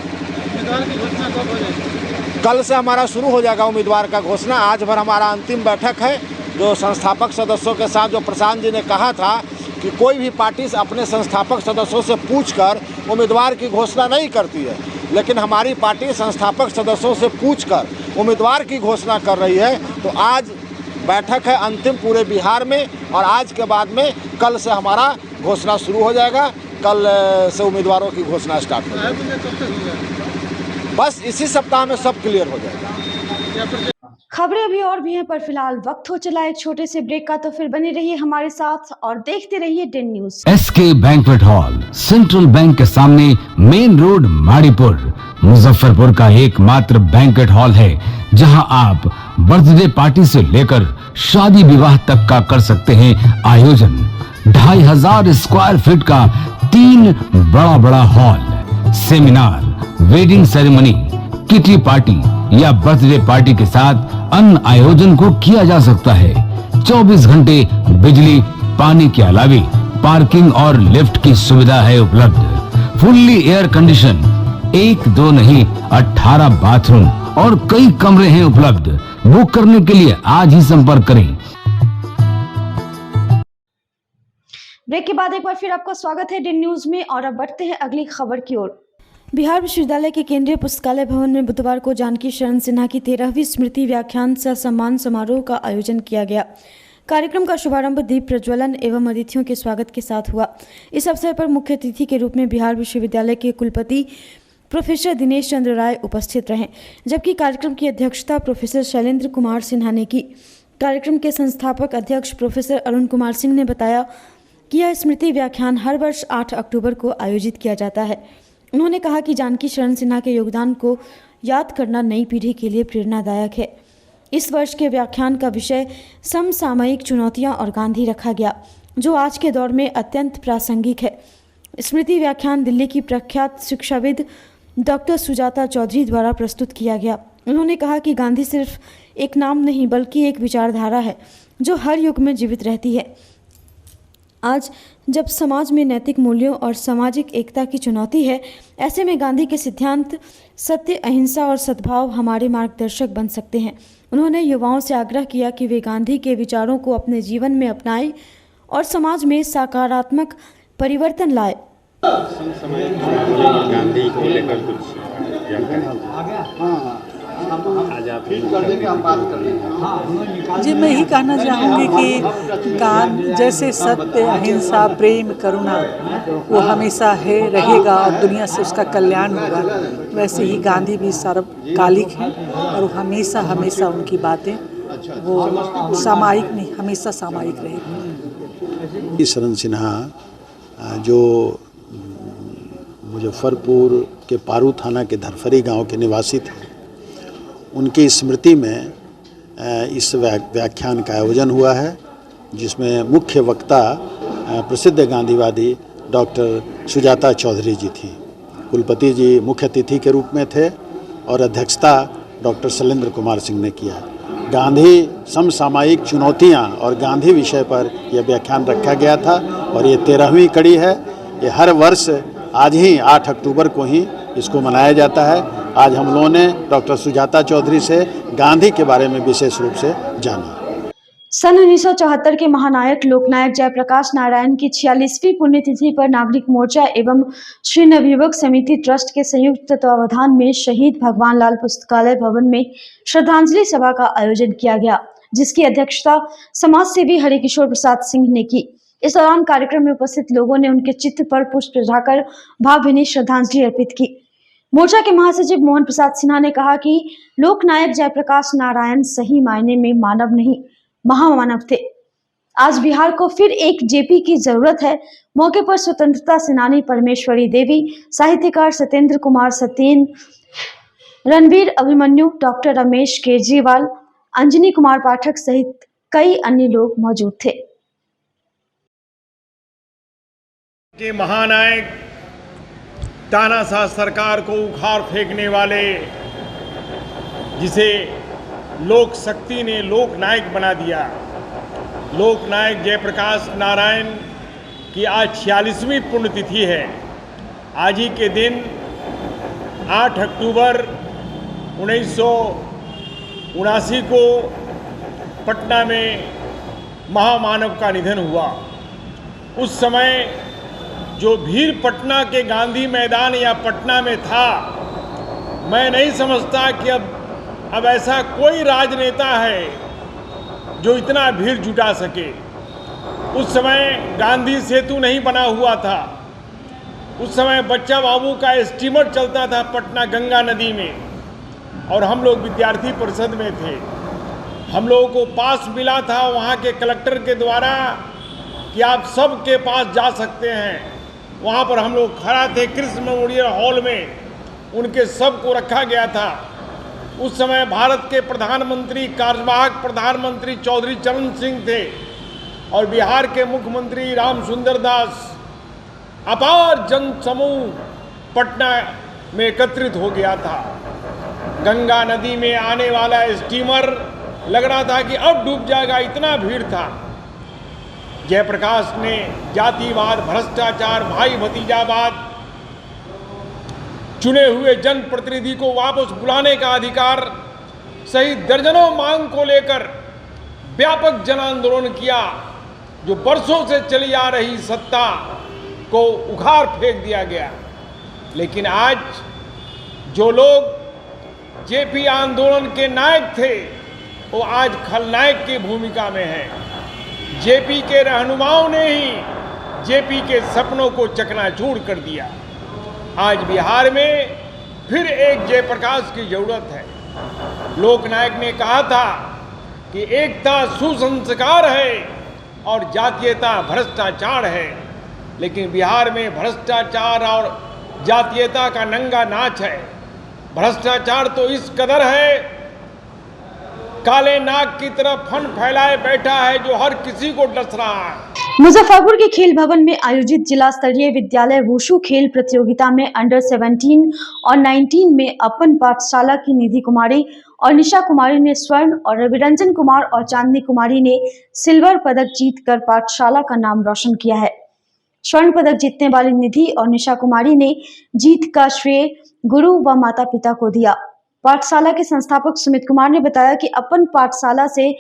कल से हमारा शुरू हो जाएगा उम्मीदवार का घोषणा। आज भर हमारा अंतिम बैठक है, जो संस्थापक सदस्यों के साथ जो प्रशांत जी ने कहा था कि कोई भी पार्टी अपने संस्थापक सदस्यों से पूछकर उम्मीदवार की घोषणा नहीं करती है, लेकिन हमारी पार्टी संस्थापक सदस्यों से पूछकर उम्मीदवार की घोषणा कर रही है। तो आज बैठक है अंतिम पूरे बिहार में और आज के बाद में कल से हमारा घोषणा शुरू हो जाएगा। कल से उम्मीदवारों की घोषणा स्टार्ट हो जाएगी। बस इसी सप्ताह में सब क्लियर हो जाएगा। खबरें अभी और भी हैं, पर फिलहाल वक्त हो चला एक छोटे से ब्रेक का। तो फिर बने रहिए हमारे साथ और देखते रहिए Den News. SK banquet hall, central bank के सामने, मेन रोड, माड़ीपुर, मुजफ्फरपुर का एकमात्र बैंक्वेट हॉल है जहां आप बर्थडे पार्टी से लेकर शादी विवाह तक का कर सकते हैं आयोजन। 2500 स्क्वायर फीट का 3 बड़ा hall, seminar, wedding ceremony, kitty party या बर्थडे पार्टी के साथ अन्य आयोजन को किया जा सकता है। 24 घंटे बिजली पानी के अलावे पार्किंग और लिफ्ट की सुविधा है उपलब्ध। फुल्ली एयर कंडीशन, 1 2 नहीं 18 बाथरूम और कई कमरे हैं उपलब्ध। बुक करने के लिए आज ही संपर्क करें। ब्रेक के बाद एक बार फिर आपका स्वागत है डेन न्यूज में और अब बढ़ते हैं अगली खबर की ओर। बिहार विश्वविद्यालय के केंद्रीय पुस्तकालय भवन में बुधवार को जानकी शरण सिन्हा की 13वीं स्मृति व्याख्यान सह सम्मान समारोह का आयोजन किया गया। कार्यक्रम का शुभारंभ दीप प्रज्वलन एवं अतिथियों के स्वागत के साथ हुआ। इस अवसर पर मुख्य अतिथि के रूप में बिहार विश्वविद्यालय के कुलपति प्रोफेसर दिनेश चंद्र राय उपस्थित रहे, जबकि कार्यक्रम की अध्यक्षता प्रोफेसर शैलेंद्र कुमार सिन्हा ने की। कार्यक्रम के संस्थापक अध्यक्ष प्रोफेसर अरुण कुमार सिंह ने बताया कि यह स्मृति व्याख्यान हर वर्ष 8 अक्टूबर को आयोजित किया जाता है। उन्होंने कहा कि जानकी शरण सिन्हा के योगदान को याद करना नई पीढ़ी के लिए प्रेरणादायक है। इस वर्ष के व्याख्यान का विषय समसामयिक चुनौतियां और गांधी रखा गया, जो आज के दौर में अत्यंत प्रासंगिक है। स्मृति व्याख्यान दिल्ली की प्रख्यात शिक्षाविद डॉक्टर सुजाता चौधरी द्वारा प्रस्तुत किया गया। उन्होंने कहा कि गांधी सिर्फ एक नाम नहीं बल्कि एक विचारधारा है जो हर युग में जीवित रहती है। आज जब समाज में नैतिक मूल्यों और सामाजिक एकता की चुनौती है, ऐसे में गांधी के सिद्धांत सत्य, अहिंसा और सद्भाव हमारे मार्गदर्शक बन सकते हैं। उन्होंने युवाओं से आग्रह किया कि वे गांधी के विचारों को अपने जीवन में अपनाएं और समाज में सकारात्मक परिवर्तन लाएं। गांधी को लेकर कुछ जी, मैं ही कहना चाहूँगी कि जैसे सत्य, अहिंसा, प्रेम, करुणा वो हमेशा है, रहेगा और दुनिया से उसका कल्याण होगा, वैसे ही गांधी भी सर्वकालिक हैं और हमेशा हमेशा उनकी बातें वो सामायिक नहीं, हमेशा सामायिक रहेगी। शरण सिन्हा जो मुजफ्फरपुर के पारू थाना के धरफरी गांव के निवासी थे, उनकी स्मृति में इस व्याख्यान का आयोजन हुआ है, जिसमें मुख्य वक्ता प्रसिद्ध गांधीवादी डॉक्टर सुजाता चौधरी जी थी। कुलपति जी मुख्य अतिथि के रूप में थे और अध्यक्षता डॉक्टर शैलेंद्र कुमार सिंह ने किया। गांधी समसामयिक चुनौतियां और गांधी विषय पर यह व्याख्यान रखा गया था और ये 13वीं कड़ी है। ये हर वर्ष आज ही 8 अक्टूबर को ही इसको मनाया जाता है। आज हम लोगों ने डॉक्टर सुजाता चौधरी से गांधी के बारे में विशेष रूप से जाना। सन 1974 के महानायक लोकनायक जयप्रकाश नारायण की 46वीं पुण्यतिथि पर नागरिक मोर्चा एवं श्री नवयुवक समिति ट्रस्ट के संयुक्त तत्वावधान में शहीद भगवान लाल पुस्तकालय भवन में श्रद्धांजलि सभा का आयोजन किया गया, जिसकी अध्यक्षता समाज सेवी हरिकिशोर प्रसाद सिंह ने की। इस दौरान कार्यक्रम में उपस्थित लोगों ने उनके चित्र पर पुष्प चढ़ाकर भावभीनी श्रद्धांजलि अर्पित की। मोर्चा के महासचिव मोहन प्रसाद सिन्हा ने कहा कि लोकनायक जयप्रकाश नारायण सही मायने में मानव नहीं, महामानव थे। आज बिहार को फिर एक जेपी की जरूरत है। मौके पर स्वतंत्रता सेनानी परमेश्वरी देवी, साहित्यकार सत्येंद्र कुमार सत्येन, रणवीर अभिमन्यु, डॉक्टर रमेश केजरीवाल, अंजनी कुमार पाठक सहित कई अन्य लोग मौजूद थे। के महानायक तानाशाह सरकार को उखाड़ फेंकने वाले, जिसे लोक शक्ति ने लोकनायक बना दिया, लोकनायक जयप्रकाश नारायण की आज 46वीं पुण्यतिथि है। आज ही के दिन 8 अक्टूबर 1979 को पटना में महामानव का निधन हुआ। उस समय जो भीड़ पटना के गांधी मैदान या पटना में था, मैं नहीं समझता कि अब ऐसा कोई राजनेता है जो इतना भीड़ जुटा सके। उस समय गांधी सेतु नहीं बना हुआ था। उस समय बच्चा बाबू का स्टीमर चलता था पटना गंगा नदी में, और हम लोग विद्यार्थी परिषद में थे। हम लोगों को पास मिला था वहाँ के कलेक्टर के द्वारा कि आप सबके पास जा सकते हैं। वहाँ पर हम लोग खड़ा थे कृष्ण मेमोरियल हॉल में, उनके सबको रखा गया था। उस समय भारत के प्रधानमंत्री, कार्यवाहक प्रधानमंत्री चौधरी चरण सिंह थे, और बिहार के मुख्यमंत्री रामसुंदर दास। अपार जन समूह पटना में एकत्रित हो गया था। गंगा नदी में आने वाला स्टीमर लग रहा था कि अब डूब जाएगा, इतना भीड़ था। जयप्रकाश ने जातिवाद, भ्रष्टाचार, भाई भतीजावाद, चुने हुए जनप्रतिनिधि को वापस बुलाने का अधिकार सहित दर्जनों मांग को लेकर व्यापक जन आंदोलन किया। जो वर्षों से चली आ रही सत्ता को उखाड़ फेंक दिया गया। लेकिन आज जो लोग जेपी आंदोलन के नायक थे, वो आज खलनायक की भूमिका में है। जेपी के रहनुमाओं ने ही जेपी के सपनों को चकनाचूर कर दिया। आज बिहार में फिर एक जयप्रकाश की जरूरत है। लोकनायक ने कहा था कि एकता सुसंस्कार है और जातीयता भ्रष्टाचार है। लेकिन बिहार में भ्रष्टाचार और जातीयता का नंगा नाच है। भ्रष्टाचार तो इस कदर है, काले नाग की तरफ फन फैलाए बैठा है, जो हर किसी को डस रहा है। मुजफ्फरपुर के खेल भवन में आयोजित जिला स्तरीय विद्यालय वुशु खेल प्रतियोगिता में अंडर 17 और 19 में अपन पाठशाला की निधि कुमारी और निशा कुमारी ने स्वर्ण और रविरंजन कुमार और चांदनी कुमारी ने सिल्वर पदक जीतकर पाठशाला का नाम रोशन किया है। स्वर्ण पदक जीतने वाली निधि और निशा कुमारी ने जीत का श्रेय गुरु व माता पिता को दिया। पाठशाला के संस्थापक सुमित कुमार ने बताया कि अपन पाठशाला से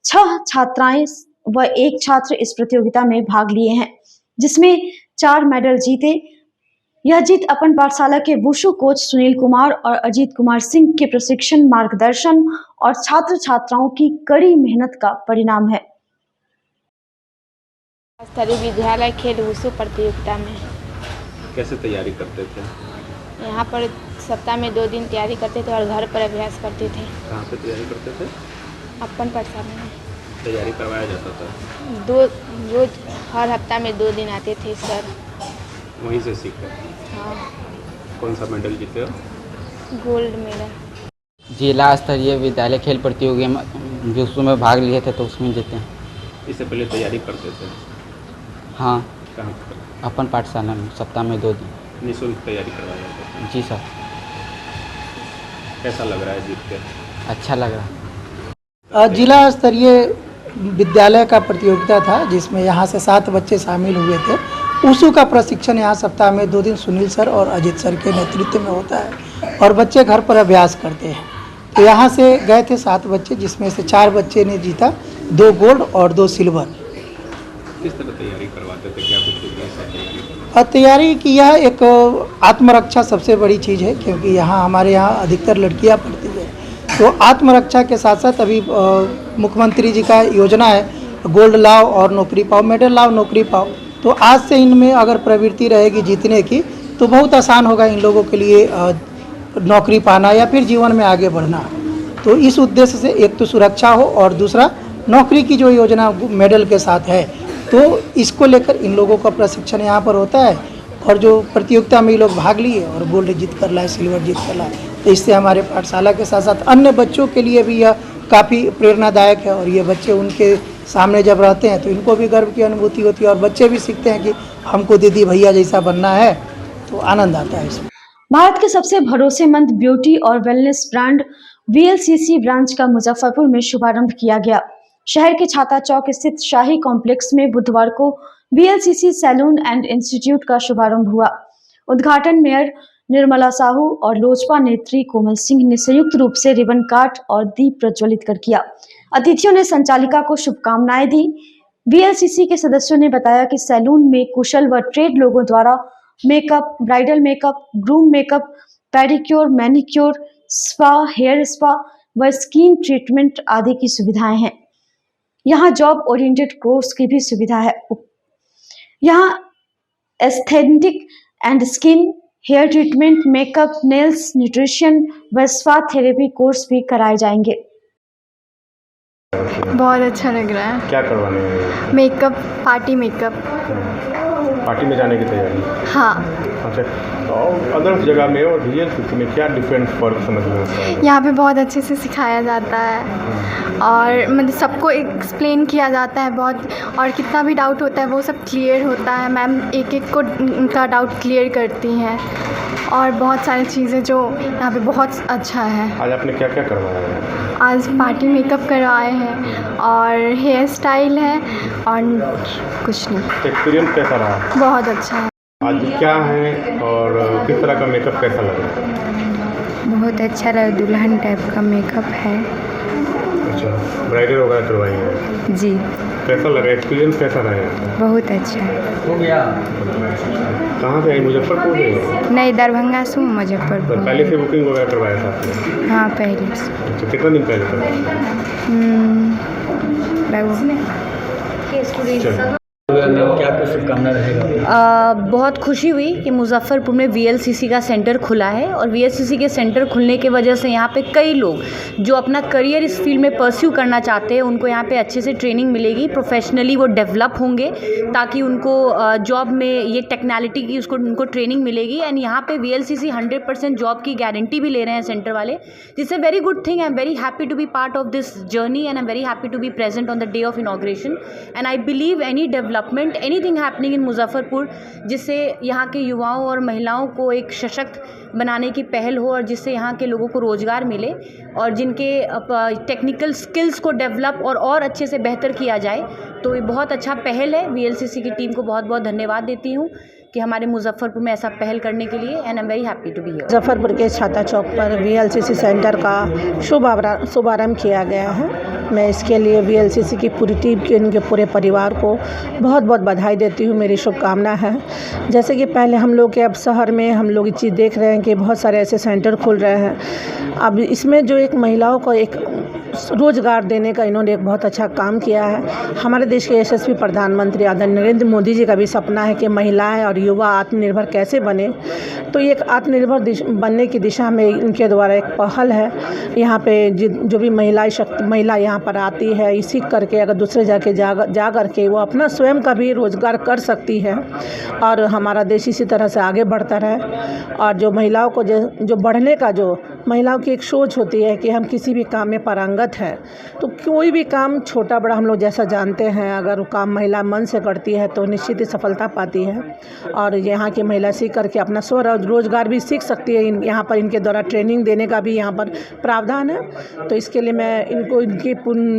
6 छात्राएं व 1 छात्र इस प्रतियोगिता में भाग लिए हैं, जिसमें 4 मेडल जीते। यह जीत अपन पाठशाला के वुशु कोच सुनील कुमार और अजीत कुमार सिंह के प्रशिक्षण, मार्गदर्शन और छात्र छात्राओं की कड़ी मेहनत का परिणाम है। स्तरीय विद्यालय खेल वुशु प्रतियोगिता में कैसे तैयारी करते थे? यहाँ पर सप्ताह में 2 दिन तैयारी करते थे और घर पर अभ्यास करते थे। कहाँ पे तैयारी करते थे? अपन पाठशाला में तैयारी करवाया जाता था? रोज हर हफ्ता में 2 दिन आते थे सर। वहीं से सीखे? हाँ। कौन सा मेडल जीते हो? Gold medal. जिला स्तरीय विद्यालय खेल प्रतियोगिता जो उसमें भाग लिए थे तो उसमें जीते हैं। इससे पहले तैयारी करते थे? हाँ। कहाँ पर? अपन पाठशाला में सप्ताह में 2 दिन निःशुल्क तैयारी करवाया जाता है? जी सर। कैसा लग रहा है जीत के? अच्छा लग रहा है। जिला स्तरीय विद्यालय का प्रतियोगिता था, जिसमें यहाँ से 7 बच्चे शामिल हुए थे। वुशु का प्रशिक्षण यहाँ सप्ताह में 2 दिन सुनील सर और अजीत सर के नेतृत्व में होता है। और बच्चे घर पर अभ्यास करते हैं। तो यहाँ से गए थे 7 बच्चे, जिसमें से 4 बच्चे ने जीता, 2 गोल्ड और 2 सिल्वर। किस तरह तैयारी करवाते थे, क्या कुछ तैयारी की यह एक आत्मरक्षा सबसे बड़ी चीज़ है, क्योंकि यहाँ हमारे यहाँ अधिकतर लड़कियाँ पढ़ती है। तो आत्मरक्षा के साथ साथ अभी मुख्यमंत्री जी का योजना है गोल्ड लाओ और नौकरी पाओ, मेडल लाओ नौकरी पाओ। तो आज से इनमें अगर प्रवृत्ति रहेगी जीतने की तो बहुत आसान होगा इन लोगों के लिए नौकरी पाना या फिर जीवन में आगे बढ़ना। तो इस उद्देश्य से एक तो सुरक्षा हो और दूसरा नौकरी की जो योजना मेडल के साथ है, तो इसको लेकर इन लोगों का प्रशिक्षण यहाँ पर होता है। और जो प्रतियोगिता में ये लोग भाग लिए और गोल्ड जीत कर लाए, सिल्वर जीत कर लाए, तो इससे हमारे पाठशाला के साथ साथ अन्य बच्चों के लिए भी यह काफ़ी प्रेरणादायक है। और ये बच्चे उनके सामने जब रहते हैं तो इनको भी गर्व की अनुभूति होती है और बच्चे भी सीखते हैं कि हमको दीदी भैया जैसा बनना है, तो आनंद आता है इसमें। भारत के सबसे भरोसेमंद ब्यूटी और वेलनेस ब्रांड VLCC ब्रांच का मुजफ्फरपुर में शुभारंभ किया गया। शहर के छाता चौक स्थित शाही कॉम्प्लेक्स में बुधवार को VLCC सैलून एंड इंस्टीट्यूट का शुभारंभ हुआ। उद्घाटन मेयर निर्मला साहू और लोजपा नेत्री कोमल सिंह ने संयुक्त रूप से रिबन काट और दीप प्रज्वलित कर किया। अतिथियों ने संचालिका को शुभकामनाएं दी। VLCC के सदस्यों ने बताया कि सैलून में कुशल व ट्रेड लोगों द्वारा makeup, bridal makeup, groom makeup, pedicure, manicure, spa, hair spa व स्किन ट्रीटमेंट आदि की सुविधाएं हैं। यहाँ जॉब ओरिएंटेड कोर्स की भी सुविधा है। यहाँ aesthetic and skin, hair treatment, makeup, nails, nutrition व स्पा थेरेपी कोर्स भी कराए जाएंगे। बहुत अच्छा लग रहा है। क्या करवाने हैं? Makeup, party makeup. पार्टी में जाने की तैयारी? हाँ। अच्छा, और अदर जगह में और VLCC में क्या डिफरेंस फर्क समझ में आता है? यहाँ पे बहुत अच्छे से सिखाया जाता है और मतलब सबको एक्सप्लेन किया जाता है बहुत, और कितना भी डाउट होता है वो सब क्लियर होता है। मैम एक एक को उनका डाउट क्लियर करती हैं और बहुत सारी चीज़ें जो यहाँ पे बहुत अच्छा है। आज आपने क्या क्या करवाया है? आज पार्टी मेकअप करवाए हैं और हेयर स्टाइल है और कुछ नहीं। एक्सपीरियंस कैसा रहा? बहुत अच्छा है। आज क्या है और किस तरह का मेकअप कैसा लगा? बहुत अच्छा लगा, दुल्हन टाइप का मेकअप है। अच्छा, ब्राइडल वगैरह करवाई है? जी। कैसा लगा, एक्सपीरियंस कैसा रहा? बहुत अच्छा है। हो गया। कहाँ से आई, मुजफ्फरपुर से? नहीं, दरभंगा से मुजफ्फरपुर। तो पहले से बुकिंग वगैरह करवाया था आपने? हाँ, पहले से। अच्छा, कितना दिन पहले करवाया? क्या कुछ शुभकामना रहेगा? बहुत खुशी हुई कि मुजफ्फरपुर में VLCC का सेंटर खुला है और VLCC के सेंटर खुलने की वजह से यहाँ पे कई लोग जो अपना करियर इस फील्ड में परस्यू करना चाहते हैं उनको यहाँ पे अच्छे से ट्रेनिंग मिलेगी, प्रोफेशनली वो डेवलप होंगे ताकि उनको जॉब में ये टेक्नैलिटी की उनको ट्रेनिंग मिलेगी। एंड यहाँ पे VLCC 100% जॉब की गारंटी भी ले रहे हैं सेंटर वाले, जिससे very good thing. I am very happy to be part of this journey and I am very happy to be present on the day of inauguration. And I believe any development, anything happening in Muzaffarpur जिससे यहाँ के युवाओं और महिलाओं को एक सशक्त बनाने की पहल हो और जिससे यहाँ के लोगों को रोज़गार मिले और जिनके टेक्निकल स्किल्स को डेवलप और अच्छे से बेहतर किया जाए, तो ये बहुत अच्छा पहल है। VLCC की टीम को बहुत बहुत धन्यवाद देती हूँ कि हमारे मुजफ्फरपुर में ऐसा पहल करने के लिए। And I am very happy to be here. Muzaffarpur के छाता चौक पर VLCC सेंटर का शुभारंभ किया गया है। मैं इसके लिए VLCC की पूरी टीम के, इनके पूरे परिवार को बहुत बहुत बधाई देती हूँ, मेरी शुभकामना है। जैसे कि पहले हम लोग के अब शहर में हम लोग ये चीज़ देख रहे हैं कि बहुत सारे ऐसे सेंटर खुल रहे हैं। अब इसमें जो एक महिलाओं को एक रोज़गार देने का इन्होंने एक बहुत अच्छा काम किया है। हमारे देश के यशस्वी प्रधानमंत्री आदरणीय नरेंद्र मोदी जी का भी सपना है कि महिलाएं और युवा आत्मनिर्भर कैसे बने, तो ये एक आत्मनिर्भर बनने की दिशा में इनके द्वारा एक पहल है। यहाँ पे जो भी महिला यहाँ पर आती है, ये सीख करके अगर दूसरे जा करके वो अपना स्वयं का भी रोज़गार कर सकती है और हमारा देश इसी तरह से आगे बढ़ता रहे। और जो महिलाओं को जो बढ़ने का, जो महिलाओं की एक सोच होती है कि हम किसी भी काम में पारंगत है, तो कोई भी काम छोटा बड़ा हम लोग जैसा जानते हैं, अगर वो काम महिला मन से करती है तो निश्चित ही सफलता पाती है। और यहाँ की महिला सीख करके अपना स्वरोजगार भी सीख सकती है। यहाँ पर इनके द्वारा ट्रेनिंग देने का भी यहाँ पर प्रावधान है। तो इसके लिए मैं इनकी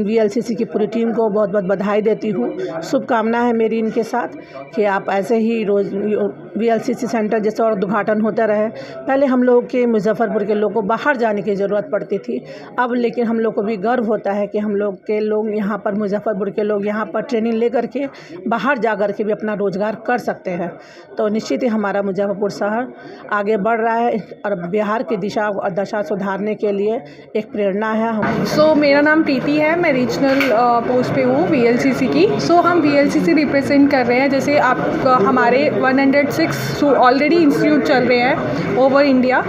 VLCC की पूरी टीम को बहुत बहुत बधाई देती हूँ। शुभकामना है मेरी इनके साथ कि आप ऐसे ही रोज़ VLCC सेंटर जैसे और उद्घाटन होता रहे। पहले हम लोग के मुजफ्फरपुर के लोगों को बाहर जाने की ज़रूरत पड़ती थी, अब लेकिन हम लोग को भी गर्व होता है कि हम लोग के लोग यहाँ पर मुजफ्फरपुर के लोग यहाँ पर ट्रेनिंग ले करके बाहर जा कर के भी अपना रोज़गार कर सकते हैं। तो निश्चित ही हमारा मुजफ्फरपुर शहर आगे बढ़ रहा है और बिहार की दिशा और दशा सुधारने के लिए एक प्रेरणा है। मेरा नाम प्रीति है, मैं रीजनल पोस्ट पे हूँ VLCC की। हम VLCC रिप्रेजेंट कर रहे हैं। जैसे आप हमारे 106 ऑलरेडी इंस्टीट्यूट चल रहे हैं ओवर इंडिया।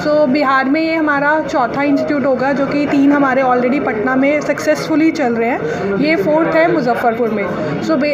बिहार में ये हमारा चौथा इंस्टीट्यूट होगा, जो कि 3 हमारे ऑलरेडी पटना में सक्सेसफुली चल रहे हैं, ये 4th है मुजफ्फरपुर में।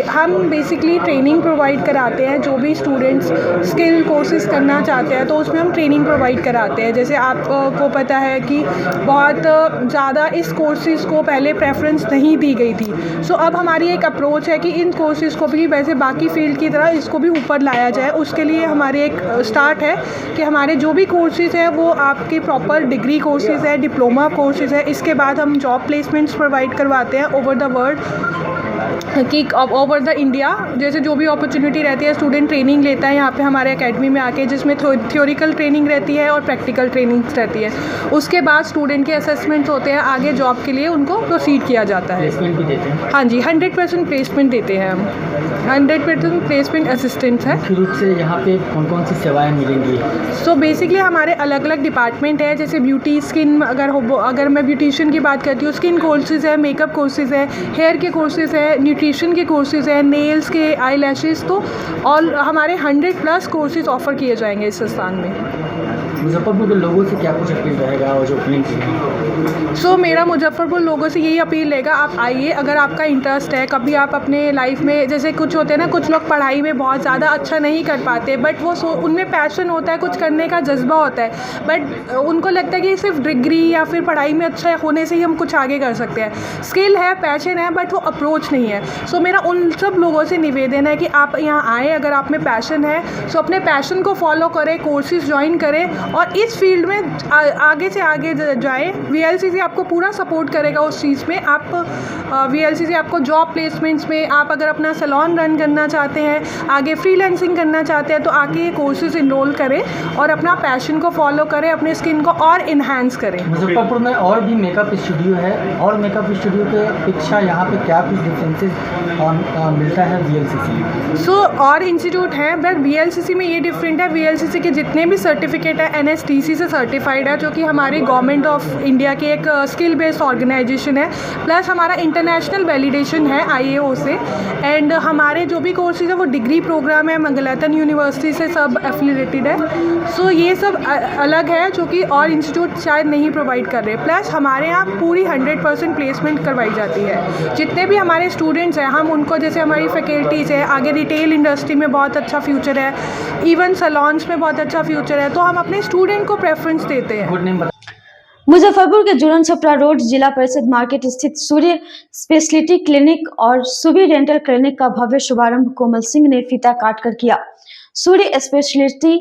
हम बेसिकली ट्रेनिंग प्रोवाइड कराते हैं। जो भी स्टूडेंट्स स्किल कोर्सेज करना चाहते हैं तो उसमें हम ट्रेनिंग प्रोवाइड कराते हैं। जैसे आपको पता है कि बहुत ज़्यादा इस कोर्सेज़ को पहले प्रेफरेंस नहीं दी गई थी। अब हमारी एक अप्रोच है कि इन कोर्सेज़ को भी वैसे बाकी फील्ड की तरह इसको भी ऊपर लाया जाए। उसके लिए हमारी एक स्टार्ट है कि हमारे जो भी कोर्सेज़ हैं वो आपके प्रॉपर डिग्री कोर्सेज़ है, डिप्लोमा कोर्सेज़ है। इसके बाद हम जॉब प्लेसमेंट्स प्रोवाइड करवाते हैं ओवर द वर्ल्ड कि ओवर द इंडिया। जैसे जो भी अपॉर्चुनिटी रहती है, स्टूडेंट ट्रेनिंग लेता है यहाँ पे हमारे एकेडमी में आके, जिसमें थ्योरिकल ट्रेनिंग रहती है और प्रैक्टिकल ट्रेनिंग्स रहती है। उसके बाद स्टूडेंट के असेसमेंट्स होते हैं, आगे जॉब के लिए उनको प्रोसीड किया जाता है। प्लेसमेंट भी देते हैं? हाँ जी, 100% प्लेसमेंट देते हैं हम। 100% प्लेसमेंट असिस्टेंट्स है। मुख्य रूप से यहाँ पे कौन कौन सी सेवाएँ मिलेंगी? बेसिकली हमारे अलग अलग डिपार्टमेंट है। जैसे ब्यूटी, स्किन, अगर मैं ब्यूटिशियन की बात करती हूँ, स्किन कोर्सेज़ है, मेकअप कोर्सेज़ है, हेयर के कोर्सेज़ है, न्यूट्रिशन के कोर्सेज़ है, नेल्स के, आई लैशेज़, तो और हमारे 100+ कोर्सेज़ ऑफ़र किए जाएंगे इस संस्थान में। मुजफ्फरपुर के लोगों से क्या कुछ अपील रहेगा और जो ओपनिंग की? मेरा मुजफ्फरपुर लोगों से यही अपील रहेगा, आप आइए। अगर आपका इंटरेस्ट है, कभी आप अपने लाइफ में, जैसे कुछ होते हैं ना, कुछ लोग पढ़ाई में बहुत ज़्यादा अच्छा नहीं कर पाते, बट वो उनमें पैशन होता है, कुछ करने का जज्बा होता है, बट उनको लगता है कि सिर्फ डिग्री या फिर पढ़ाई में अच्छा होने से ही हम कुछ आगे कर सकते हैं। स्किल है, पैशन है, बट वो अप्रोच नहीं है। मेरा उन सब लोगों से निवेदन है कि आप यहाँ आएँ। अगर आप में पैशन है अपने पैशन को फॉलो करें, कोर्सेज ज्वाइन करें और इस फील्ड में आगे से आगे जाएँ। VLCC आपको पूरा सपोर्ट करेगा उस चीज़ में। आप VLCC आपको जॉब प्लेसमेंट्स में, आप अगर अपना सैलून रन करना चाहते हैं, आगे फ्रीलांसिंग करना चाहते हैं, तो आके ये कोर्सेज इनरोल करें और अपना पैशन को फॉलो करें, अपने स्किन को और इन्हांस करें। मुजफ्फरपुर में और भी मेकअप स्टूडियो है, और मेकअप स्टूडियो के अपेक्षा यहाँ पे क्या कुछ डिफरेंसेस मिलता है VLCC? और इंस्टीट्यूट हैं, बट VLCC में ये डिफरेंट है। VLCC के जितने भी सर्टिफिकेट है NSTC से सर्टिफाइड है, जो कि हमारी गवर्नमेंट ऑफ इंडिया की एक स्किल बेस्ड ऑर्गेनाइजेशन है, प्लस हमारा इंटरनेशनल वैलिडेशन है IAO से। एंड हमारे जो भी कोर्सेज है वो डिग्री प्रोग्राम है, मंगलतन यूनिवर्सिटी से सब एफिलिएटेड है। ये सब अलग है, जो कि और इंस्टीट्यूट शायद नहीं प्रोवाइड कर रहे। प्लस हमारे यहाँ पूरी 100% प्लेसमेंट करवाई जाती है। जितने भी हमारे स्टूडेंट्स हैं, हम उनको, जैसे हमारी फैकल्टीज़ है, आगे रिटेल इंडस्ट्री में बहुत अच्छा फ्यूचर है, इवन सैलून्स में बहुत अच्छा फ्यूचर है, तो हम अपने स्टूडेंट को प्रेफरेंस देते हैं। मुजफ्फरपुर के जुड़न छपरा रोड जिला परिषद मार्केट स्थित सूर्य स्पेशलिटी क्लिनिक और सुबी डेंटल क्लिनिक का भव्य शुभारंभ कोमल सिंह ने फीता काटकर किया। सूर्य स्पेशलिटी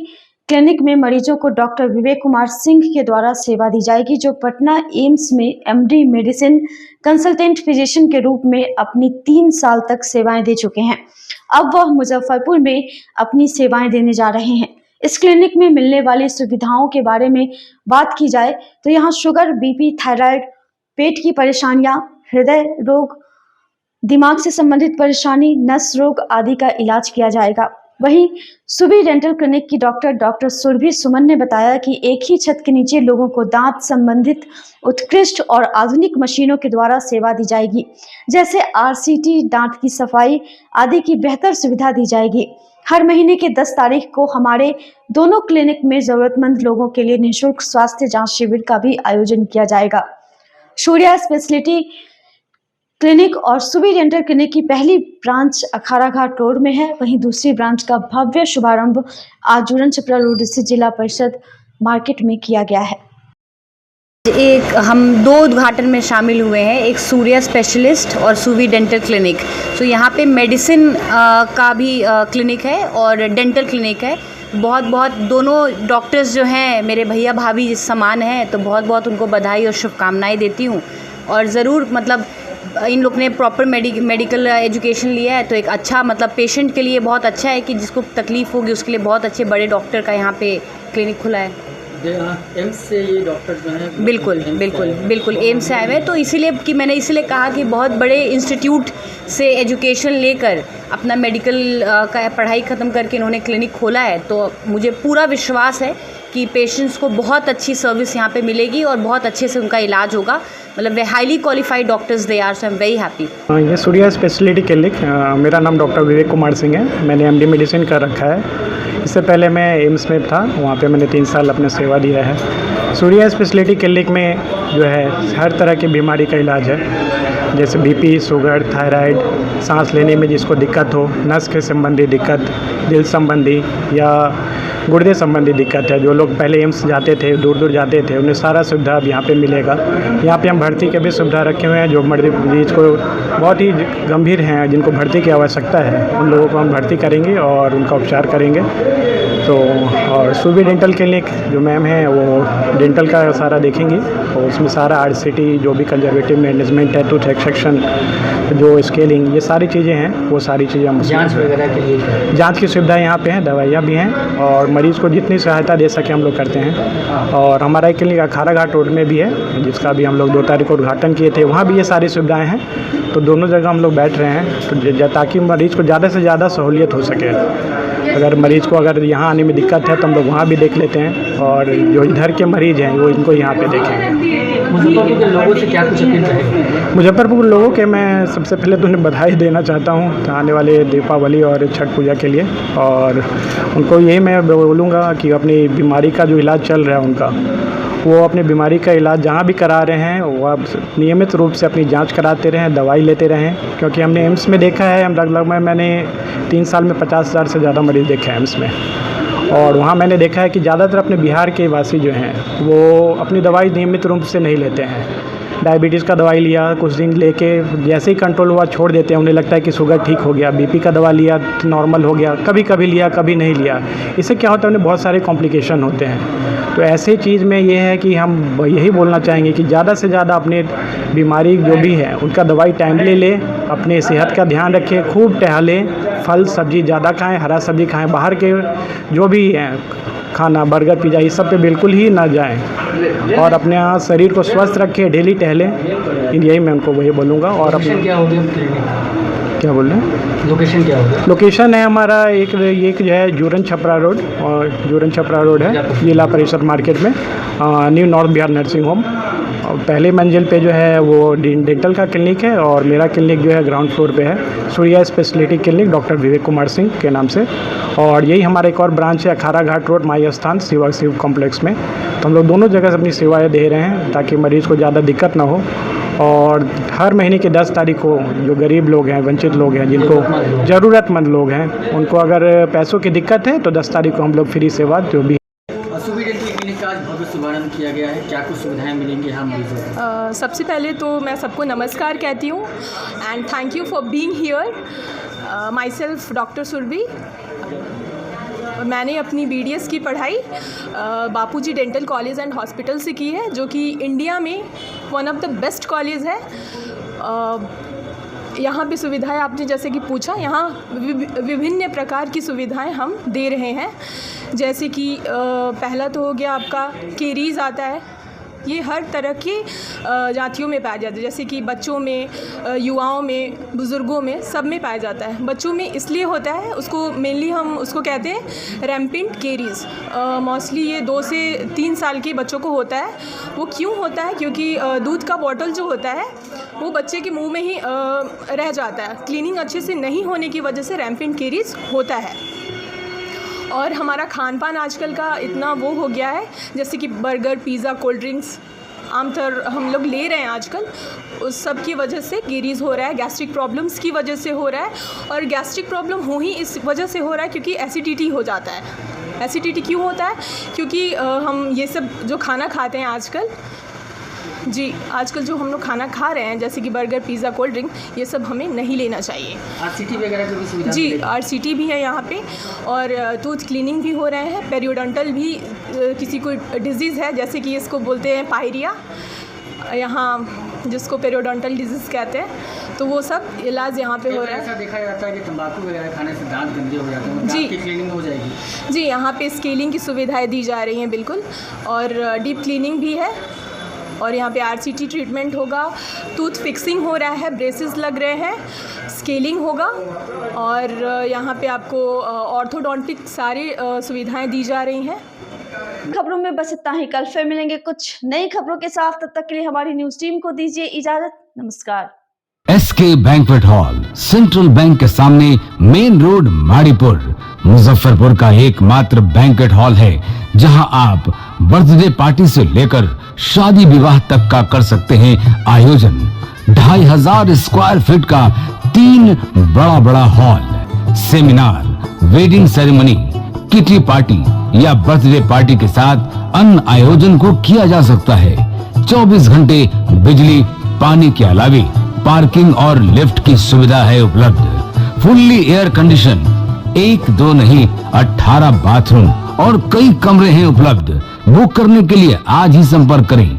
क्लिनिक में मरीजों को डॉक्टर विवेक कुमार सिंह के द्वारा सेवा दी जाएगी, जो पटना एम्स में MD मेडिसिन कंसल्टेंट फिजिशियन के रूप में अपनी 3 साल तक सेवाएं दे चुके हैं। अब वह मुजफ्फरपुर में अपनी सेवाएं देने जा रहे हैं। इस क्लिनिक में मिलने वाली सुविधाओं के बारे में बात की जाए तो यहाँ शुगर, BP, थायराइड, पेट की परेशानियां, हृदय रोग, दिमाग से संबंधित परेशानी, नस रोग आदि का इलाज किया जाएगा। वहीं सुबी डेंटल क्लिनिक की डॉक्टर सुरभि सुमन ने बताया कि एक ही छत के नीचे लोगों को दांत संबंधित उत्कृष्ट और आधुनिक मशीनों के द्वारा सेवा दी जाएगी, जैसे RCT, दांत की सफाई आदि की बेहतर सुविधा दी जाएगी। हर महीने के 10 तारीख को हमारे दोनों क्लिनिक में जरूरतमंद लोगों के लिए निःशुल्क स्वास्थ्य जांच शिविर का भी आयोजन किया जाएगा। सूर्या स्पेशलिटी क्लिनिक और सुबी डेंटल क्लिनिक की पहली ब्रांच अखाड़ा घाट रोड में है, वहीं दूसरी ब्रांच का भव्य शुभारंभ आज जुड़न छपरा रोड स्थित जिला परिषद मार्केट में किया गया है। हम 2 उद्घाटन में शामिल हुए हैं, एक सूर्या स्पेशलिस्ट और सुवी डेंटल क्लिनिक। यहाँ पे मेडिसिन का भी क्लिनिक है और डेंटल क्लिनिक है। बहुत दोनों डॉक्टर्स जो हैं मेरे भैया भाभी समान हैं, तो बहुत उनको बधाई और शुभकामनाएं देती हूँ। और ज़रूर इन लोग ने प्रॉपर मेडिकल एजुकेशन लिया है, तो एक अच्छा मतलब पेशेंट के लिए बहुत अच्छा है कि जिसको तकलीफ़ होगी उसके लिए बहुत अच्छे बड़े डॉक्टर का यहाँ पे क्लिनिक खुला है। एम्स से ये डॉक्टर जो हैं बिल्कुल एम्स से आए हुए हैं, तो इसीलिए कि मैंने इसलिए कहा कि बहुत बड़े इंस्टीट्यूट से एजुकेशन लेकर अपना मेडिकल का पढ़ाई ख़त्म करके इन्होंने क्लिनिक खोला है, तो मुझे पूरा विश्वास है कि पेशेंट्स को बहुत अच्छी सर्विस यहाँ पे मिलेगी और बहुत अच्छे से उनका इलाज होगा। मतलब वे highly qualified doctors they are, so I am very happy. ये सूर्या स्पेशलिटी क्लिनिक, मेरा नाम डॉक्टर विवेक कुमार सिंह है। मैंने MD मेडिसिन कर रखा है। इससे पहले मैं एम्स में था, वहाँ पे मैंने 3 साल अपने सेवा दिया है। सूर्या स्पेशलिटी क्लिनिक में जो है हर तरह की बीमारी का इलाज है, जैसे BP, शुगर, थायराइड, सांस लेने में जिसको दिक्कत हो, नस के संबंधी दिक्कत, दिल संबंधी या गुर्दे संबंधी दिक्कत है। जो लोग पहले एम्स जाते थे, दूर दूर जाते थे, उन्हें सारा सुविधा अब यहाँ पे मिलेगा। यहाँ पे हम भर्ती के भी सुविधा रखे हुए हैं। जो मरीज को बहुत ही गंभीर हैं, जिनको भर्ती की आवश्यकता है, उन लोगों को हम भर्ती करेंगे और उनका उपचार करेंगे। तो और सूबी डेंटल क्लिनिक जो मैम है वो डेंटल का सारा देखेंगी, और उसमें सारा RCT जो भी कंजर्वेटिव मैनेजमेंट है, टूथ एक्सट्रैक्शन, जो स्केलिंग, ये सारी चीज़ें हैं, वो सारी चीज़ें हम जांच वगैरह के लिए जांच की सुविधा यहाँ पे है, दवाइयाँ भी हैं, और मरीज़ को जितनी सहायता दे सके हम लोग करते हैं। और हमारा एक क्लिनिक अखाड़ा घाट रोड में भी है, जिसका भी हम लोग 2 तारीख को उद्घाटन किए थे, वहाँ भी ये सारी सुविधाएँ हैं। तो दोनों जगह हम लोग बैठ रहे हैं, तो ताकि मरीज़ को ज़्यादा से ज़्यादा सहूलियत हो सके। अगर मरीज़ को अगर यहाँ आने में दिक्कत है तो हम लोग वहाँ भी देख लेते हैं, और जो इधर के मरीज़ हैं वो इनको यहाँ पे देखेंगे। मुजफ्फरपुर के लोगों से क्या कुछ अपील रहेगी? मुजफ्फरपुर लोगों के मैं सबसे पहले तो उन्हें बधाई देना चाहता हूँ आने वाले दीपावली और छठ पूजा के लिए, और उनको यही मैं बोलूँगा कि अपनी बीमारी का जो इलाज चल रहा है उनका, वो अपनी बीमारी का इलाज जहाँ भी करा रहे हैं वो आप नियमित रूप से अपनी जांच कराते रहें, दवाई लेते रहें। क्योंकि हमने एम्स में देखा है, हम लगभग मैंने 3 साल में 50,000 से ज़्यादा मरीज़ देखे हैं एम्स में, और वहाँ मैंने देखा है कि ज़्यादातर अपने बिहार के वासी जो हैं वो अपनी दवाई नियमित रूप से नहीं लेते हैं। डायबिटीज़ का दवाई लिया, कुछ दिन लेके जैसे ही कंट्रोल हुआ छोड़ देते हैं, उन्हें लगता है कि शुगर ठीक हो गया। BP का दवा लिया, नॉर्मल हो गया, कभी कभी लिया, कभी नहीं लिया। इससे क्या होता है, उन्हें बहुत सारे कॉम्प्लिकेशन होते हैं। तो ऐसे चीज़ में ये है कि हम यही बोलना चाहेंगे कि ज़्यादा से ज़्यादा अपने बीमारी जो भी है उनका दवाई टाइमली लें, अपने सेहत का ध्यान रखें, खूब टहलें, फल सब्जी ज़्यादा खाएँ, हरा सब्जी खाएँ, बाहर के जो भी हैं खाना, बर्गर, पिज़्ज़ा, इस सब पे बिल्कुल ही ना जाएं, और अपने यहाँ शरीर को स्वस्थ रखें, डेली टहलें। यही मैं उनको वही बोलूँगा। और लोकेशन क्या होगी? क्या बोल रहे हैं? लोकेशन क्या होगी? लोकेशन है हमारा एक जो है जूरन छपरा रोड, और जूरन छपरा रोड है जिला परिषद मार्केट में, new north Bihar nursing home. और पहले मंजिल पे जो है वो डेंटल का क्लिनिक है, और मेरा क्लिनिक जो है ग्राउंड फ्लोर पे है, Surya speciality clinic doctor Vivek Kumar Singh के नाम से। और यही हमारा एक और ब्रांच है अखाड़ा घाट रोड, माई स्थान शिव कॉम्प्लेक्स में। तो हम लोग दोनों जगह अपनी सेवाएं दे रहे हैं ताकि मरीज़ को ज़्यादा दिक्कत ना हो। और हर महीने की 10 तारीख को जो गरीब लोग हैं, वंचित लोग हैं, जिनको ज़रूरतमंद लोग हैं, उनको अगर पैसों की दिक्कत है तो 10 तारीख को हम लोग फ्री सेवा जो भी सूबी डेंटल क्लिनिक का आज भव्य शुभारंभ किया गया है, क्या कुछ सुविधाएं मिलेंगी यहाँ मरीजों को? सबसे पहले तो मैं सबको नमस्कार कहती हूँ and thank you for being here. My self doctor Surabhi. मैंने अपनी BDS की पढ़ाई बापूजी डेंटल कॉलेज एंड हॉस्पिटल से की है, जो कि इंडिया में one of the best college है। यहाँ पे सुविधाएं आपने जैसे कि पूछा, यहाँ विभिन्न प्रकार की सुविधाएं हम दे रहे हैं। जैसे कि पहला तो हो गया आपका केरीज़ आता है, ये हर तरह की जातियों में पाया जाता है, जैसे कि बच्चों में, युवाओं में, बुज़ुर्गों में, सब में पाया जाता है। बच्चों में इसलिए होता है, उसको मेनली हम उसको कहते हैं रैम्पेंट केरीज़। मोस्टली ये 2 से 3 साल के बच्चों को होता है। वो क्यों होता है? क्योंकि दूध का बॉटल जो होता है वो बच्चे के मुंह में ही रह जाता है। क्लीनिंग अच्छे से नहीं होने की वजह से रैम्पेंट केरीज़ होता है। और हमारा खान पान आजकल का इतना वो हो गया है, जैसे कि बर्गर, पिज़्ज़ा, कोल्ड ड्रिंक्स आमतौर हम लोग ले रहे हैं आजकल, उस सब की वजह से केरीज़ हो रहा है। गैस्ट्रिक प्रॉब्लम्स की वजह से हो रहा है, और गैस्ट्रिक प्रॉब्लम हो ही इस वजह से हो रहा है क्योंकि एसिडिटी हो जाता है। एसिडिटी क्यों होता है? क्योंकि हम ये सब जो खाना खाते हैं आजकल जो हम लोग खाना खा रहे हैं, जैसे कि बर्गर, पिज़्ज़ा, कोल्ड ड्रिंक, ये सब हमें नहीं लेना चाहिए। RCT वगैरह की भी सुविधा जी, RCT भी है यहाँ पे, और टूथ क्लीनिंग भी हो रहे हैं। पेरियोडोंटल भी किसी को डिजीज़ है, जैसे कि इसको बोलते हैं पायरिया, यहाँ जिसको पेरियोडोंटल डिजीज़ कहते हैं, तो वो सब इलाज यहाँ पे हो रहा है। ऐसा देखा जाता है कि तंबाकू वगैरह खाने से दांत गंदे हो जाते हैं, जी, दांत की क्लीनिंग हो जाएगी? जी, यहाँ पे स्केलिंग की सुविधाएं दी जा रही हैं बिल्कुल, और डीप क्लीनिंग भी है, और यहाँ पे RCT ट्रीटमेंट होगा, टूथ फिक्सिंग हो रहा है, ब्रेसेस लग रहे हैं, स्केलिंग होगा, और यहाँ पे आपको ऑर्थोडोंटिक सारी सुविधाएं दी जा रही हैं। खबरों में बस इतना ही। कल फिर मिलेंगे कुछ नई खबरों के साथ। तब तक के लिए हमारी न्यूज टीम को दीजिए इजाजत। नमस्कार। SK banquet hall, central bank के सामने, मेन रोड, माड़ीपुर, मुजफ्फरपुर का एकमात्र बैंक्वेट हॉल है जहां आप बर्थडे पार्टी से लेकर शादी विवाह तक का कर सकते हैं आयोजन। 2500 स्क्वायर फीट का 3 बड़ा hall, seminar, wedding ceremony, kitty party या बर्थडे पार्टी के साथ अन्य आयोजन को किया जा सकता है। 24 घंटे बिजली पानी के अलावे पार्किंग और लिफ्ट की सुविधा है उपलब्ध। फुल्ली एयर कंडीशन, 1 2 नहीं 18 बाथरूम और कई कमरे हैं उपलब्ध। बुक करने के लिए आज ही संपर्क करें